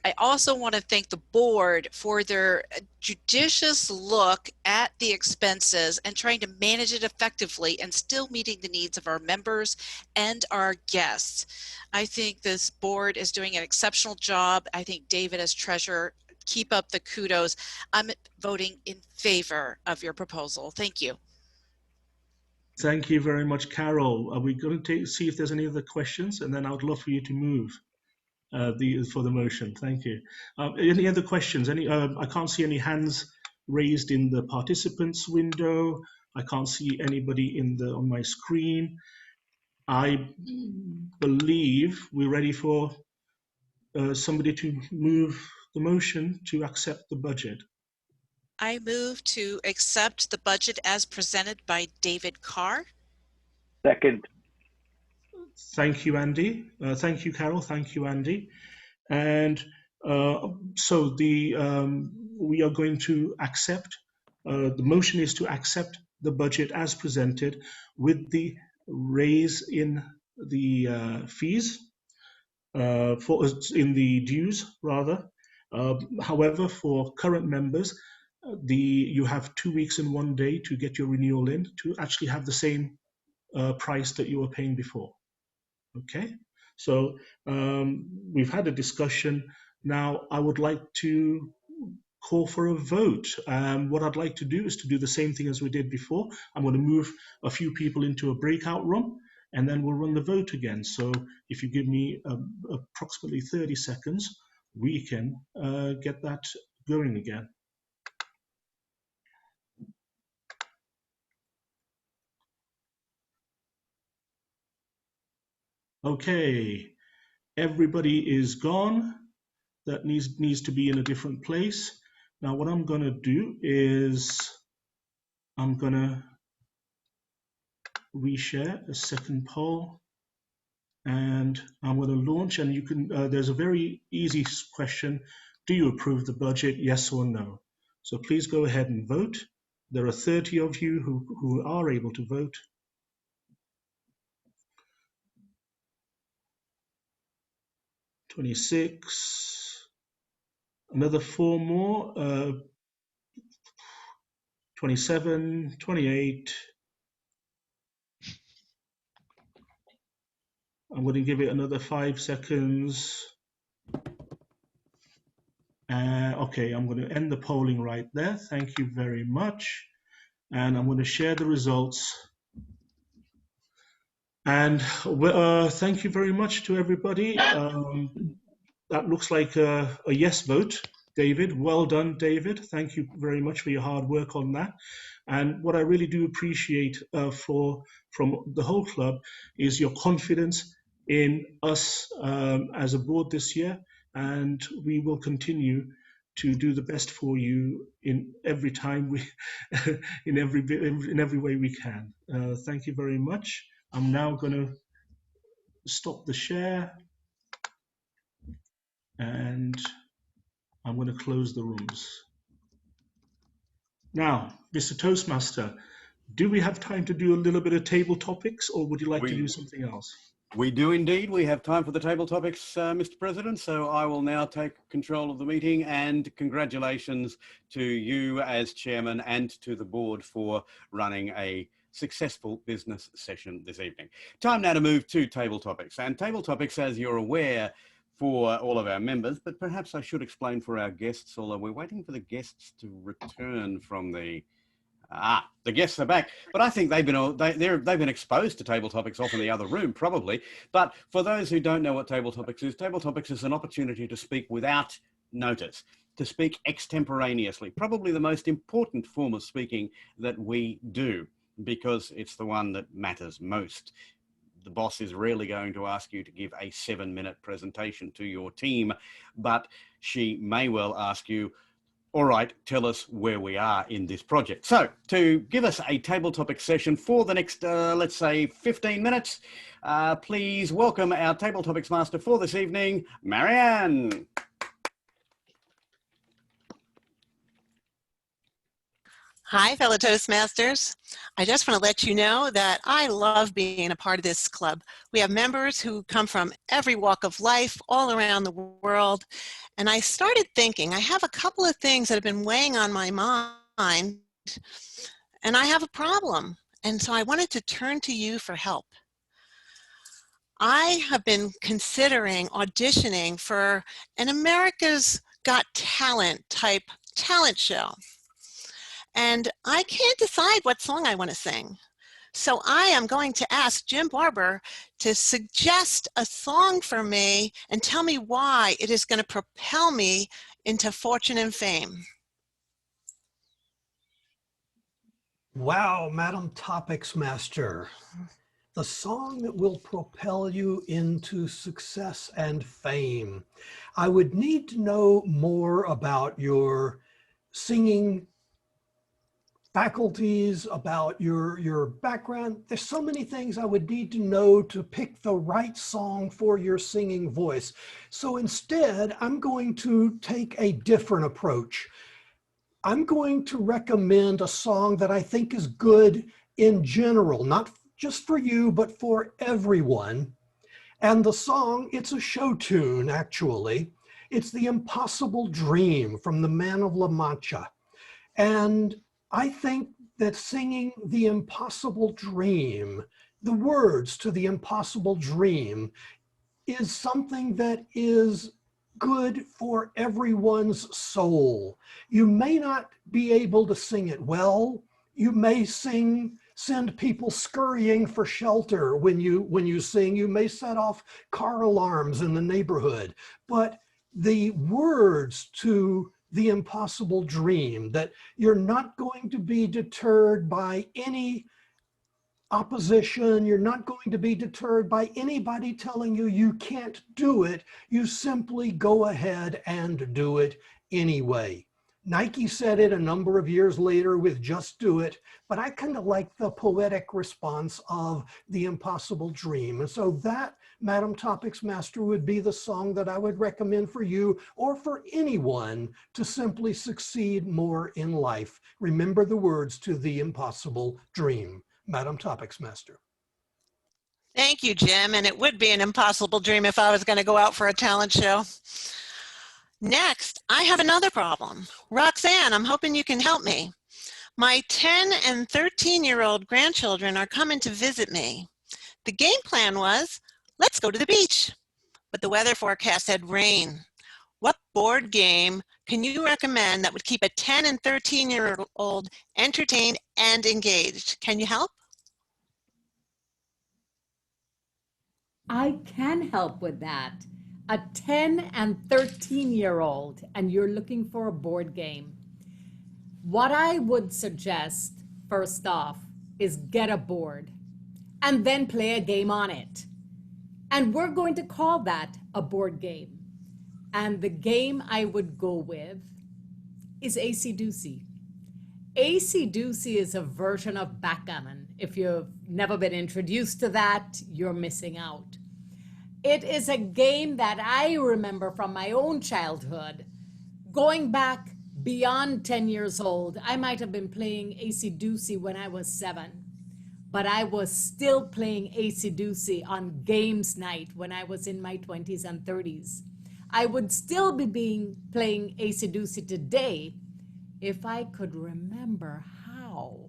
I also want to thank the board for their judicious look at the expenses and trying to manage it effectively and still meeting the needs of our members and our guests. I think this board is doing an exceptional job. I think David as treasurer, keep up the kudos. I'm voting in favor of your proposal. Thank you. Thank you very much, Carol. Are we going to see if there's any other questions? And then I would love for you to move for the motion. Thank you. Any other questions? I can't see any hands raised in the participants window. I can't see anybody on my screen. I believe we're ready for somebody to move the motion to accept the budget. I move to accept the budget as presented by David Carr. Second. Thank you, Andy. Thank you, Carol. Thank you, Andy. And so we are going to accept, the motion is to accept the budget as presented with the raise in the fees, in the dues rather. However, for current members, you have 2 weeks and 1 day to get your renewal in to actually have the same price that you were paying before. Okay, so we've had a discussion. Now I would like to call for a vote. What I'd like to do is to do the same thing as we did before. I'm going to move a few people into a breakout room and then we'll run the vote again. So if you give me approximately 30 seconds, we can get that going again. Okay, everybody is gone. That needs to be in a different place. Now what I'm going to do is I'm going to reshare a second poll and I'm going to launch, and you can there's a very easy question. Do you approve the budget, yes or no? So please go ahead and vote. There are 30 of you who are able to vote. $26, another 4 more, 27, 28. I'm going to give it another 5 seconds. Okay, I'm going to end the polling right there. Thank you very much. And I'm going to share the results. And thank you very much to everybody. That looks like a yes vote. David, well done, David. Thank you very much for your hard work on that. And what I really do appreciate from the whole club is your confidence in us as a board this year. And we will continue to do the best for you in every time in every way we can. Thank you very much. I'm now going to stop the share and I'm going to close the rooms. Now, Mr. Toastmaster, do we have time to do a little bit of table topics, or would you like to do something else? We do indeed. We have time for the table topics, Mr. President. So I will now take control of the meeting, and congratulations to you as chairman and to the board for running a successful business session this evening. Time now to move to table topics. And table topics, as you're aware, for all of our members, but perhaps I should explain for our guests, although we're waiting for the guests to return from the guests are back, but I think they've been exposed to Table Topics off in the other room, probably. But for those who don't know what Table Topics is an opportunity to speak without notice, to speak extemporaneously, probably the most important form of speaking that we do, because it's the one that matters most. The boss is rarely going to ask you to give a 7-minute presentation to your team, but she may well ask you, all right, tell us where we are in this project. So to give us a table topic session for the next, let's say 15 minutes, please welcome our table topics master for this evening, Marianne. Hi, fellow Toastmasters. I just want to let you know that I love being a part of this club. We have members who come from every walk of life all around the world. And I started thinking, I have a couple of things that have been weighing on my mind, and I have a problem. And so I wanted to turn to you for help. I have been considering auditioning for an America's Got Talent type talent show. And I can't decide what song I want to sing. So I am going to ask Jim Barber to suggest a song for me and tell me why it is going to propel me into fortune and fame. Wow, Madam Topics Master. The song that will propel you into success and fame. I would need to know more about your singing faculties, about your background. There's so many things I would need to know to pick the right song for your singing voice. So instead, I'm going to take a different approach. I'm going to recommend a song that I think is good in general, not just for you, but for everyone. And the song, it's a show tune, actually. It's The Impossible Dream from the Man of La Mancha. And I think that singing The Impossible Dream, the words to The Impossible Dream, is something that is good for everyone's soul. You may not be able to sing it well. You may send people scurrying for shelter when you sing. You may set off car alarms in the neighborhood. But the words to The Impossible Dream, that you're not going to be deterred by any opposition, you're not going to be deterred by anybody telling you you can't do it. You simply go ahead and do it anyway. Nike said it a number of years later with Just Do It, but I kind of like the poetic response of The Impossible Dream. And so that, Madam Topics Master, would be the song that I would recommend for you or for anyone to simply succeed more in life. Remember the words to The Impossible Dream. Madam Topics Master. Thank you, Jim. And it would be an impossible dream if I was going to go out for a talent show. Next, I have another problem. Roxanne, I'm hoping you can help me. My 10 and 13-year-old grandchildren are coming to visit me. The game plan was, let's go to the beach. But the weather forecast had rain. What board game can you recommend that would keep a 10 and 13-year-old entertained and engaged? Can you help? I can help with that. A 10 and 13-year-old, and you're looking for a board game. What I would suggest, first off, is get a board and then play a game on it. And we're going to call that a board game. And the game I would go with is AC-Doocy. AC-Doocy is a version of backgammon. If you've never been introduced to that, you're missing out. It is a game that I remember from my own childhood. Going back beyond 10 years old, I might have been playing AC-Doocy when I was 7, but I was still playing AC-Doocy on games night when I was in my 20s and 30s. I would still be playing AC-Doocy today if I could remember how.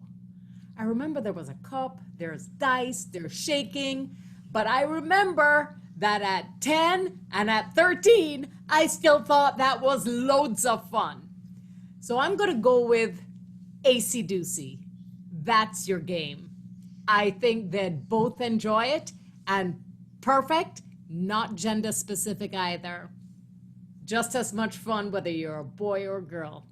I remember there was a cup, there's dice, there's shaking, but I remember that at 10 and at 13, I still thought that was loads of fun. So I'm going to go with AC-doocy. That's your game. I think they'd both enjoy it, and perfect, not gender specific either. Just as much fun whether you're a boy or girl.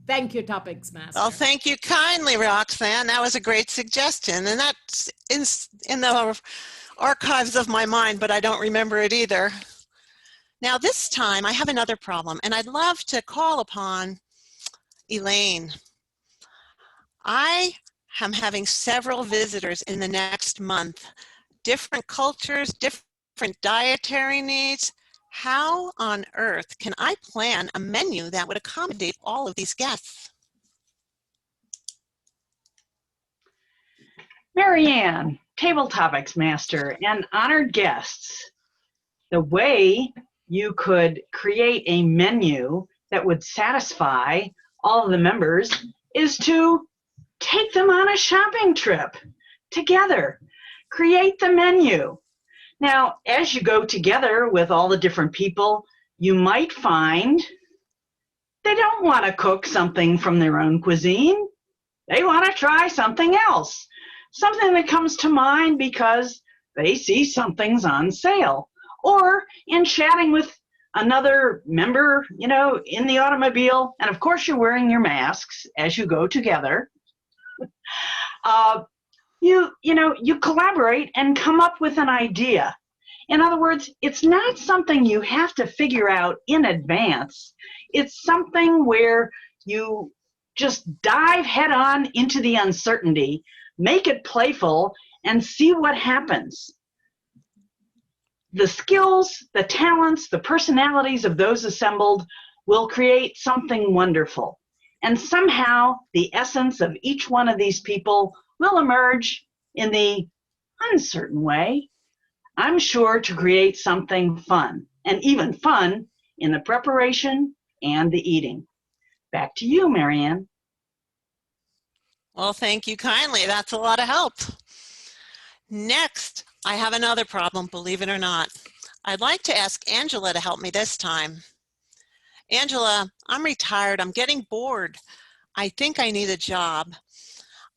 Thank you, Topics Master. Well, thank you kindly, Roxanne. That was a great suggestion. And that's in the archives of my mind, but I don't remember it either. Now this time I have another problem, and I'd love to call upon Elaine. I am having several visitors in the next month, different cultures, different dietary needs. How on earth can I plan a menu that would accommodate all of these guests? Marianne, Table Topics Master, and honored guests, the way you could create a menu that would satisfy all of the members is to take them on a shopping trip together. Create the menu. Now, as you go together with all the different people, you might find they don't want to cook something from their own cuisine. They want to try something else. Something that comes to mind because they see something's on sale. Or in chatting with another member, you know, in the automobile, and of course you're wearing your masks as you go together. You collaborate and come up with an idea. In other words, it's not something you have to figure out in advance. It's something where you just dive head on into the uncertainty, make it playful, and see what happens. The skills, the talents, the personalities of those assembled will create something wonderful. And somehow the essence of each one of these people will emerge in the uncertain way, I'm sure, to create something fun, and even fun in the preparation and the eating. Back to you, Marianne. Well, thank you kindly. That's a lot of help. Next, I have another problem, believe it or not. I'd like to ask Angela to help me this time. Angela, I'm retired. I'm getting bored. I think I need a job.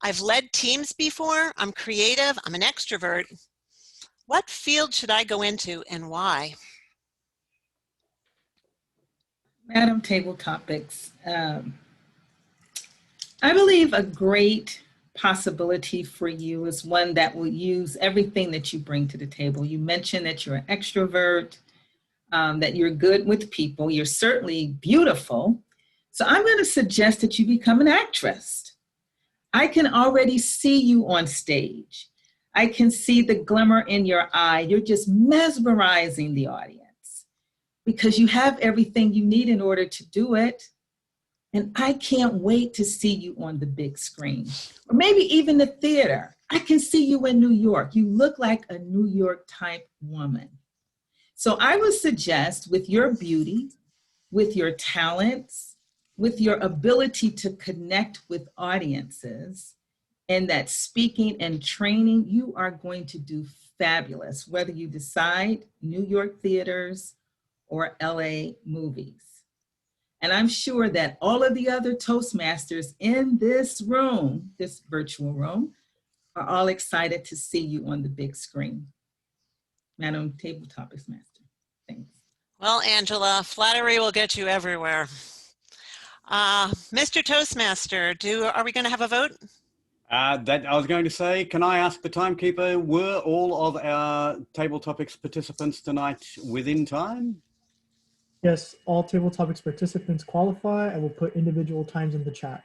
I've led teams before. I'm creative. I'm an extrovert. What field should I go into and why? Madam Table Topics, I believe a great possibility for you is one that will use everything that you bring to the table. You mentioned that you're an extrovert, that you're good with people. You're certainly beautiful. So I'm going to suggest that you become an actress. I can already see you on stage. I can see the glimmer in your eye. You're just mesmerizing the audience because you have everything you need in order to do it. And I can't wait to see you on the big screen, or maybe even the theater. I can see you in New York. You look like a New York type woman. So I would suggest, with your beauty, with your talents, with your ability to connect with audiences, and that speaking and training, you are going to do fabulous, whether you decide New York theaters or LA movies. And I'm sure that all of the other Toastmasters in this room, this virtual room, are all excited to see you on the big screen. Madam Table Topics Master, thanks. Well, Angela, flattery will get you everywhere. Mr. Toastmaster, are we going to have a vote? That I was going to say, can I ask the timekeeper, were all of our Table Topics participants tonight within time? Yes, all Table Topics participants qualify. I will put individual times in the chat.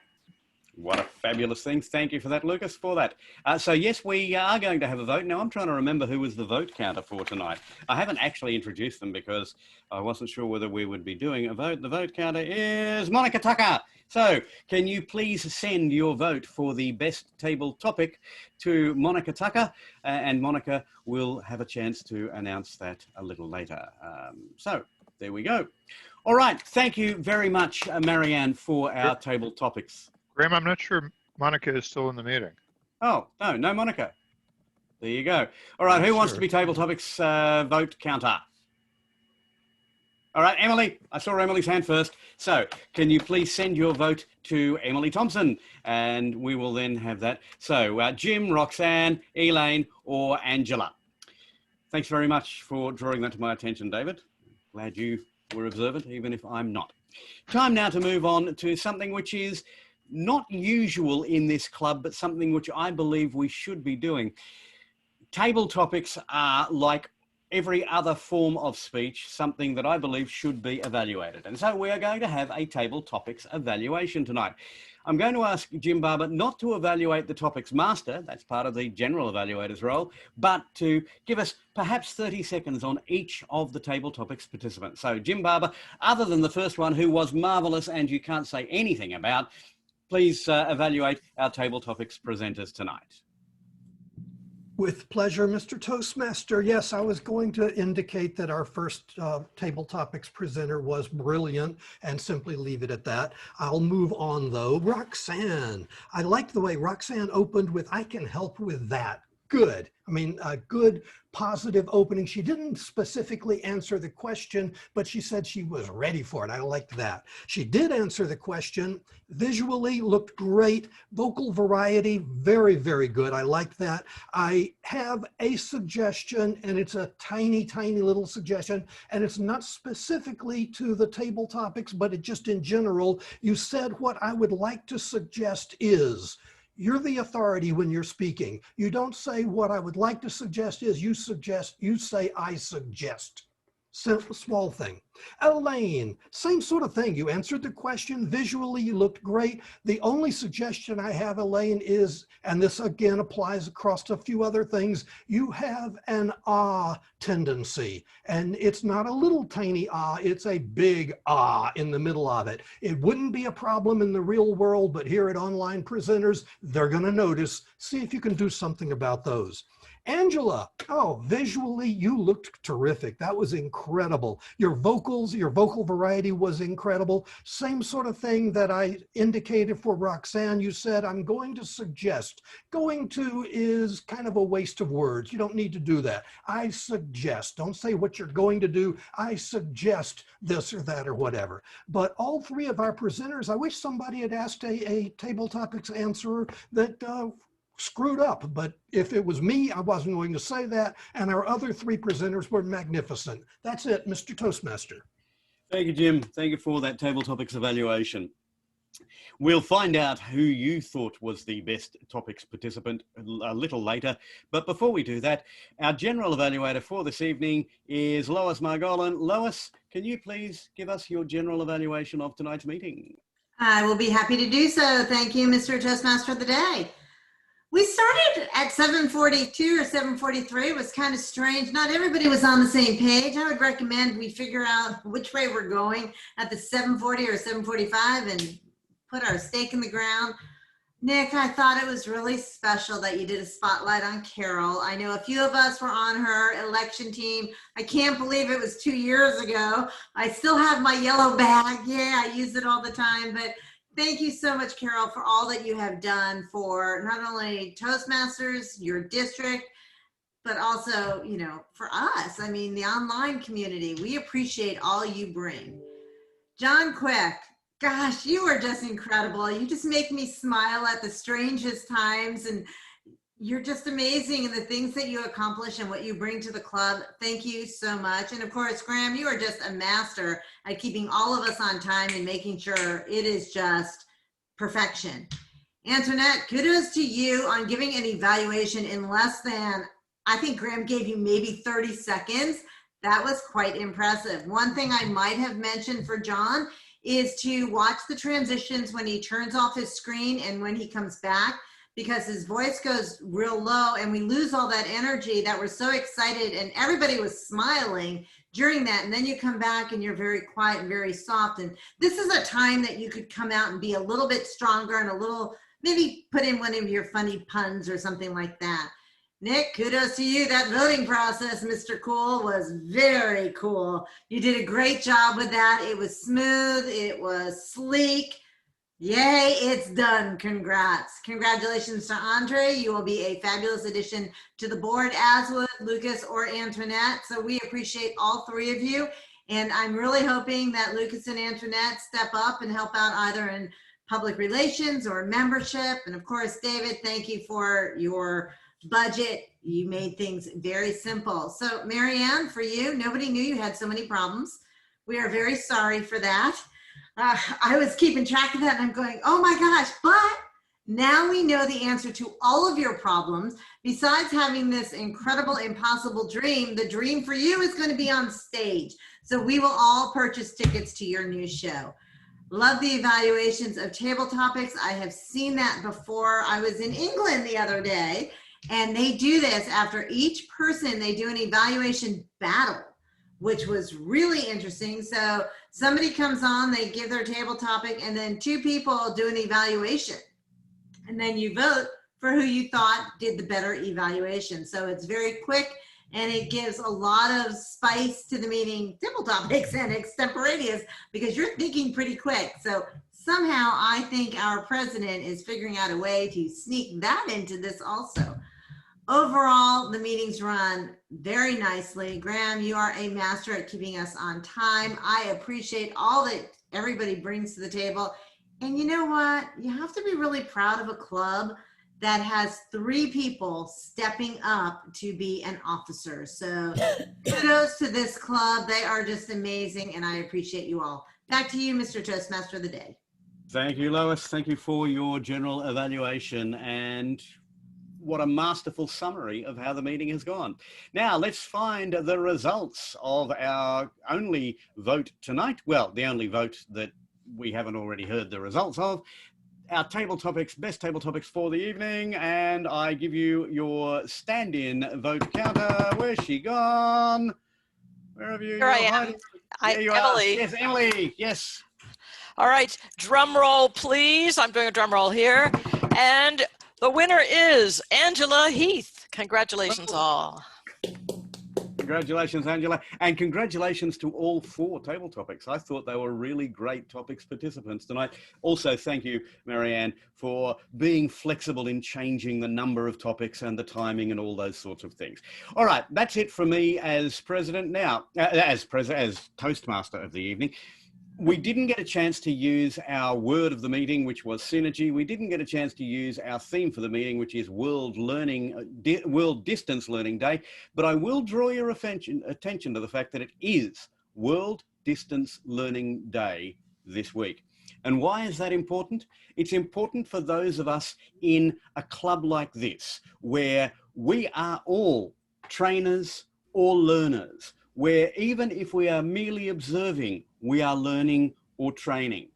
What a fabulous thing. Thank you for that, Lucas, for that. So yes, we are going to have a vote. Now, I'm trying to remember who was the vote counter for tonight. I haven't actually introduced them because I wasn't sure whether we would be doing a vote. The vote counter is Monica Tucker. So can you please send your vote for the best table topic to Monica Tucker, and Monica will have a chance to announce that a little later. So there we go. All right. Thank you very much, Marianne, for our table topics. Graham, I'm not sure Monica is still in the meeting. Oh, no Monica. There you go. All right, who wants to Sure. be Table Topics vote counter? All right, Emily, I saw Emily's hand first. So can you please send your vote to Emily Thompson? And we will then have that. So Jim, Roxanne, Elaine, or Angela. Thanks very much for drawing that to my attention, David. Glad you were observant, even if I'm not. Time now to move on to something which is not usual in this club, but something which I believe we should be doing. Table topics are, like every other form of speech, something that I believe should be evaluated. And so we are going to have a table topics evaluation tonight. I'm going to ask Jim Barber not to evaluate the topics master, that's part of the general evaluator's role, but to give us perhaps 30 seconds on each of the table topics participants. So Jim Barber, other than the first one who was marvellous and you can't say anything about, please evaluate our table topics presenters tonight. With pleasure, Mr. Toastmaster. Yes, I was going to indicate that our first table topics presenter was brilliant and simply leave it at that. I'll move on though. Roxanne. I liked the way Roxanne opened with, I can help with that. Good. I mean, a good positive opening. She didn't specifically answer the question, but she said she was ready for it. I liked that. She did answer the question. Visually looked great. Vocal variety, very, very good. I liked that. I have a suggestion, and it's a tiny, tiny little suggestion, and it's not specifically to the table topics, but it just in general. You said what I would like to suggest is, you're the authority when you're speaking. You don't say what I would like to suggest is, you say I suggest. Simple, small thing. Elaine, same sort of thing. You answered the question. Visually, you looked great. The only suggestion I have, Elaine, is, and this again applies across a few other things, you have an ah tendency. And it's not a little tiny ah, it's a big ah in the middle of it. It wouldn't be a problem in the real world, but here at Online Presenters, they're going to notice. See if you can do something about those. Angela, oh, visually, you looked terrific. That was incredible. Your vocals, your vocal variety was incredible. Same sort of thing that I indicated for Roxanne. You said, I'm going to suggest. Going to is kind of a waste of words. You don't need to do that. I suggest. Don't say what you're going to do. I suggest this or that or whatever. But all three of our presenters, I wish somebody had asked a table topics answerer that screwed up, but if it was me, I wasn't going to say that, and our other three presenters were magnificent. That's it, Mr. Toastmaster. Thank you, Jim. Thank you for that table topics evaluation. We'll find out who you thought was the best topics participant a little later, but before we do that, our general evaluator for this evening is Lois Margolin. Lois, can you please give us your general evaluation of tonight's meeting? I will be happy to do so. Thank you, Mr. Toastmaster of the day. We started at 7:42 or 7:43. It was kind of strange. Not everybody was on the same page. I would recommend we figure out which way we're going at the 7:40 or 7:45 and put our stake in the ground. Nick, I thought it was really special that you did a spotlight on Carol. I know a few of us were on her election team. I can't believe it was 2 years ago. I still have my yellow bag. Yeah, I use it all the time, but thank you so much, Carol, for all that you have done for not only Toastmasters, your district, but also, you know, for us. I mean, the online community, we appreciate all you bring. John Quick, gosh, you are just incredible. You just make me smile at the strangest times, and you're just amazing in the things that you accomplish and what you bring to the club. Thank you so much. And of course, Graham, you are just a master at keeping all of us on time and making sure it is just perfection. Antoinette, kudos to you on giving an evaluation in less than, I think Graham gave you maybe 30 seconds. That was quite impressive. One thing I might have mentioned for John is to watch the transitions when he turns off his screen and when he comes back, because his voice goes real low and we lose all that energy that we're so excited and everybody was smiling during that. And then you come back and you're very quiet and very soft. And this is a time that you could come out and be a little bit stronger and a little, maybe put in one of your funny puns or something like that. Nick, kudos to you. That voting process, Mr. Cool, was very cool. You did a great job with that. It was smooth. It was sleek. Yay, it's done. Congrats. Congratulations to Andre. You will be a fabulous addition to the board, as would Lucas or Antoinette. So we appreciate all three of you. And I'm really hoping that Lucas and Antoinette step up and help out either in public relations or membership. And of course, David, thank you for your budget. You made things very simple. So Marianne, for you, nobody knew you had so many problems. We are very sorry for that. I was keeping track of that and I'm going, oh my gosh, but now we know the answer to all of your problems. Besides having this incredible, impossible dream, the dream for you is going to be on stage. So we will all purchase tickets to your new show. Love the evaluations of table topics. I have seen that before. I was in England the other day and they do this after each person, they do an evaluation battle, which was really interesting. So somebody comes on, they give their table topic, and then two people do an evaluation. And then you vote for who you thought did the better evaluation. So it's very quick, and it gives a lot of spice to the meeting table topics and extemporaneous because you're thinking pretty quick. So somehow I think our president is figuring out a way to sneak that into this also. Overall, the meetings run very nicely. Graham, you are a master at keeping us on time. I appreciate all that everybody brings to the table. And you know what? You have to be really proud of a club that has 3 people stepping up to be an officer. So kudos to this club. They are just amazing, and I appreciate you all. Back to you, Mr. Toastmaster of the Day. Thank you, Lois. Thank you for your general evaluation and what a masterful summary of how the meeting has gone. Now let's find the results of our only vote tonight. Well, the only vote that we haven't already heard the results of. Our table topics, best table topics for the evening. And I give you your stand-in vote counter. Where's she gone? Where have you? Here I am. There you Emily. are. Yes, Emily. Yes. All right, drum roll, please. I'm doing a drum roll here. And the winner is Angela Heath. Congratulations all. Congratulations, Angela. And congratulations to all 4 table topics. I thought they were really great topics participants tonight. Also, thank you, Marianne, for being flexible in changing the number of topics and the timing and all those sorts of things. All right, that's it for me as president now, as Toastmaster of the evening. We didn't get a chance to use our word of the meeting, which was synergy. We didn't get a chance to use our theme for the meeting, which is World Distance Learning Day. But I will draw your attention to the fact that it is World Distance Learning Day this week. And why is that important? It's important for those of us in a club like this, where we are all trainers or learners, where even if we are merely observing, we are learning or training.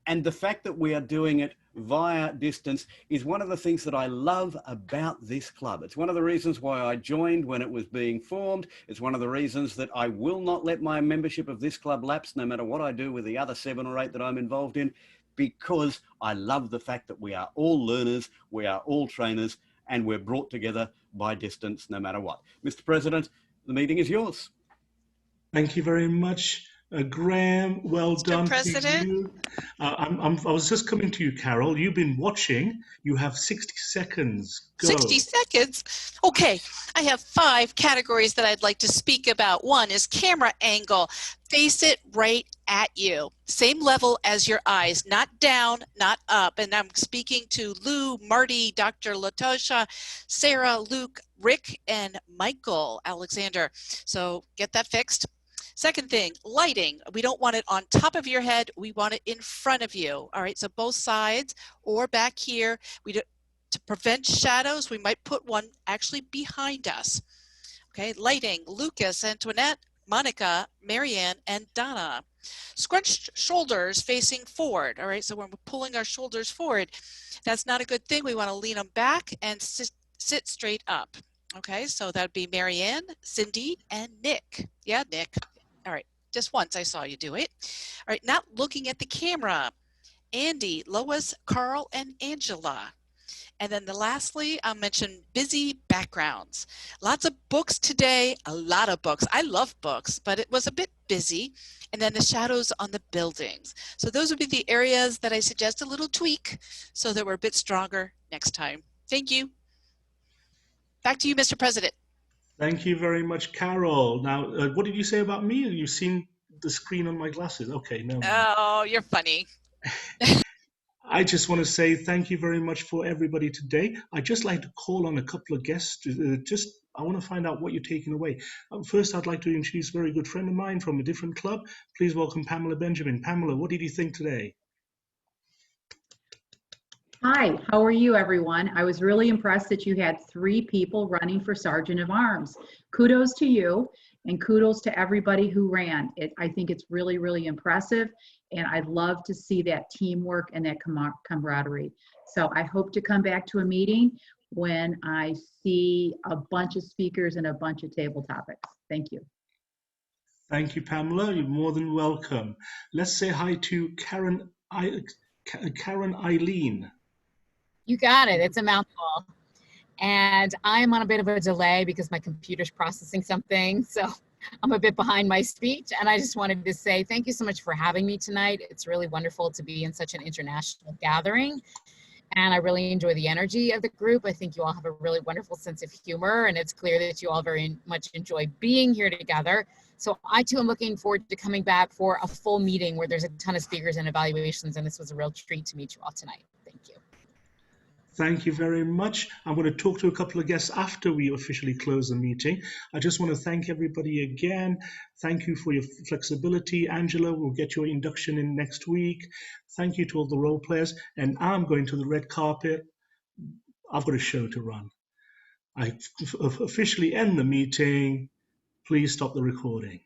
And the fact that we are doing it via distance is one of the things that I love about this club. It's one of the reasons why I joined when it was being formed. It's one of the reasons that I will not let my membership of this club lapse, no matter what I do with the other 7 or 8 that I'm involved in, because I love the fact that we are all learners, we are all trainers, and we're brought together by distance no matter what. Mr. President, the meeting is yours. Thank you very much, Graham. Well done President. to you. I was just coming to you, Carol. You've been watching. You have 60 seconds. Go. 60 seconds. Okay, I have 5 categories that I'd like to speak about. One is camera angle. Face it right at you. Same level as your eyes, not down, not up. And I'm speaking to Lou, Marty, Dr. Latosha, Sarah, Luke, Rick, and Michael Alexander. So get that fixed. Second thing, lighting. We don't want it on top of your head. We want it in front of you. All right, so both sides or back here. To prevent shadows, we might put one actually behind us. Okay, lighting, Lucas, Antoinette, Monica, Marianne, and Donna. Scrunched shoulders facing forward. All right, so when we're pulling our shoulders forward, that's not a good thing. We want to lean them back and sit straight up. Okay, so that'd be Marianne, Cindy, and Nick. Yeah, Nick. All right, just once I saw you do it. All right, not looking at the camera. Andy, Lois, Carl, and Angela. And then lastly, I'll mention busy backgrounds. Lots of books today, a lot of books. I love books, but it was a bit busy. And then the shadows on the buildings. So those would be the areas that I suggest a little tweak so that we're a bit stronger next time. Thank you. Back to you, Mr. President. Thank you very much, Carol. Now, what did you say about me? You've seen the screen on my glasses. Okay, no. Oh, you're funny. I just want to say thank you very much for everybody today. I'd just like to call on a couple of guests. I want to find out what you're taking away. First, I'd like to introduce a very good friend of mine from a different club. Please welcome Pamela Benjamin. Pamela, what did you think today? Hi, how are you, everyone? I was really impressed that you had 3 people running for Sergeant of Arms. Kudos to you, and kudos to everybody who ran. I think it's really, really impressive, and I'd love to see that teamwork and that camaraderie. So I hope to come back to a meeting when I see a bunch of speakers and a bunch of table topics. Thank you. Thank you, Pamela. You're more than welcome. Let's say hi to Karen Eileen. You got it. It's a mouthful. And I'm on a bit of a delay because my computer's processing something. So I'm a bit behind my speech. And I just wanted to say thank you so much for having me tonight. It's really wonderful to be in such an international gathering. And I really enjoy the energy of the group. I think you all have a really wonderful sense of humor. And it's clear that you all very much enjoy being here together. So I too am looking forward to coming back for a full meeting where there's a ton of speakers and evaluations. And this was a real treat to meet you all tonight. Thank you. Thank you very much. I'm going to talk to a couple of guests after we officially close the meeting. I just want to thank everybody again. Thank you for your flexibility. Angela, we'll get your induction in next week. Thank you to all the role players. And I'm going to the red carpet. I've got a show to run. I officially end the meeting. Please stop the recording.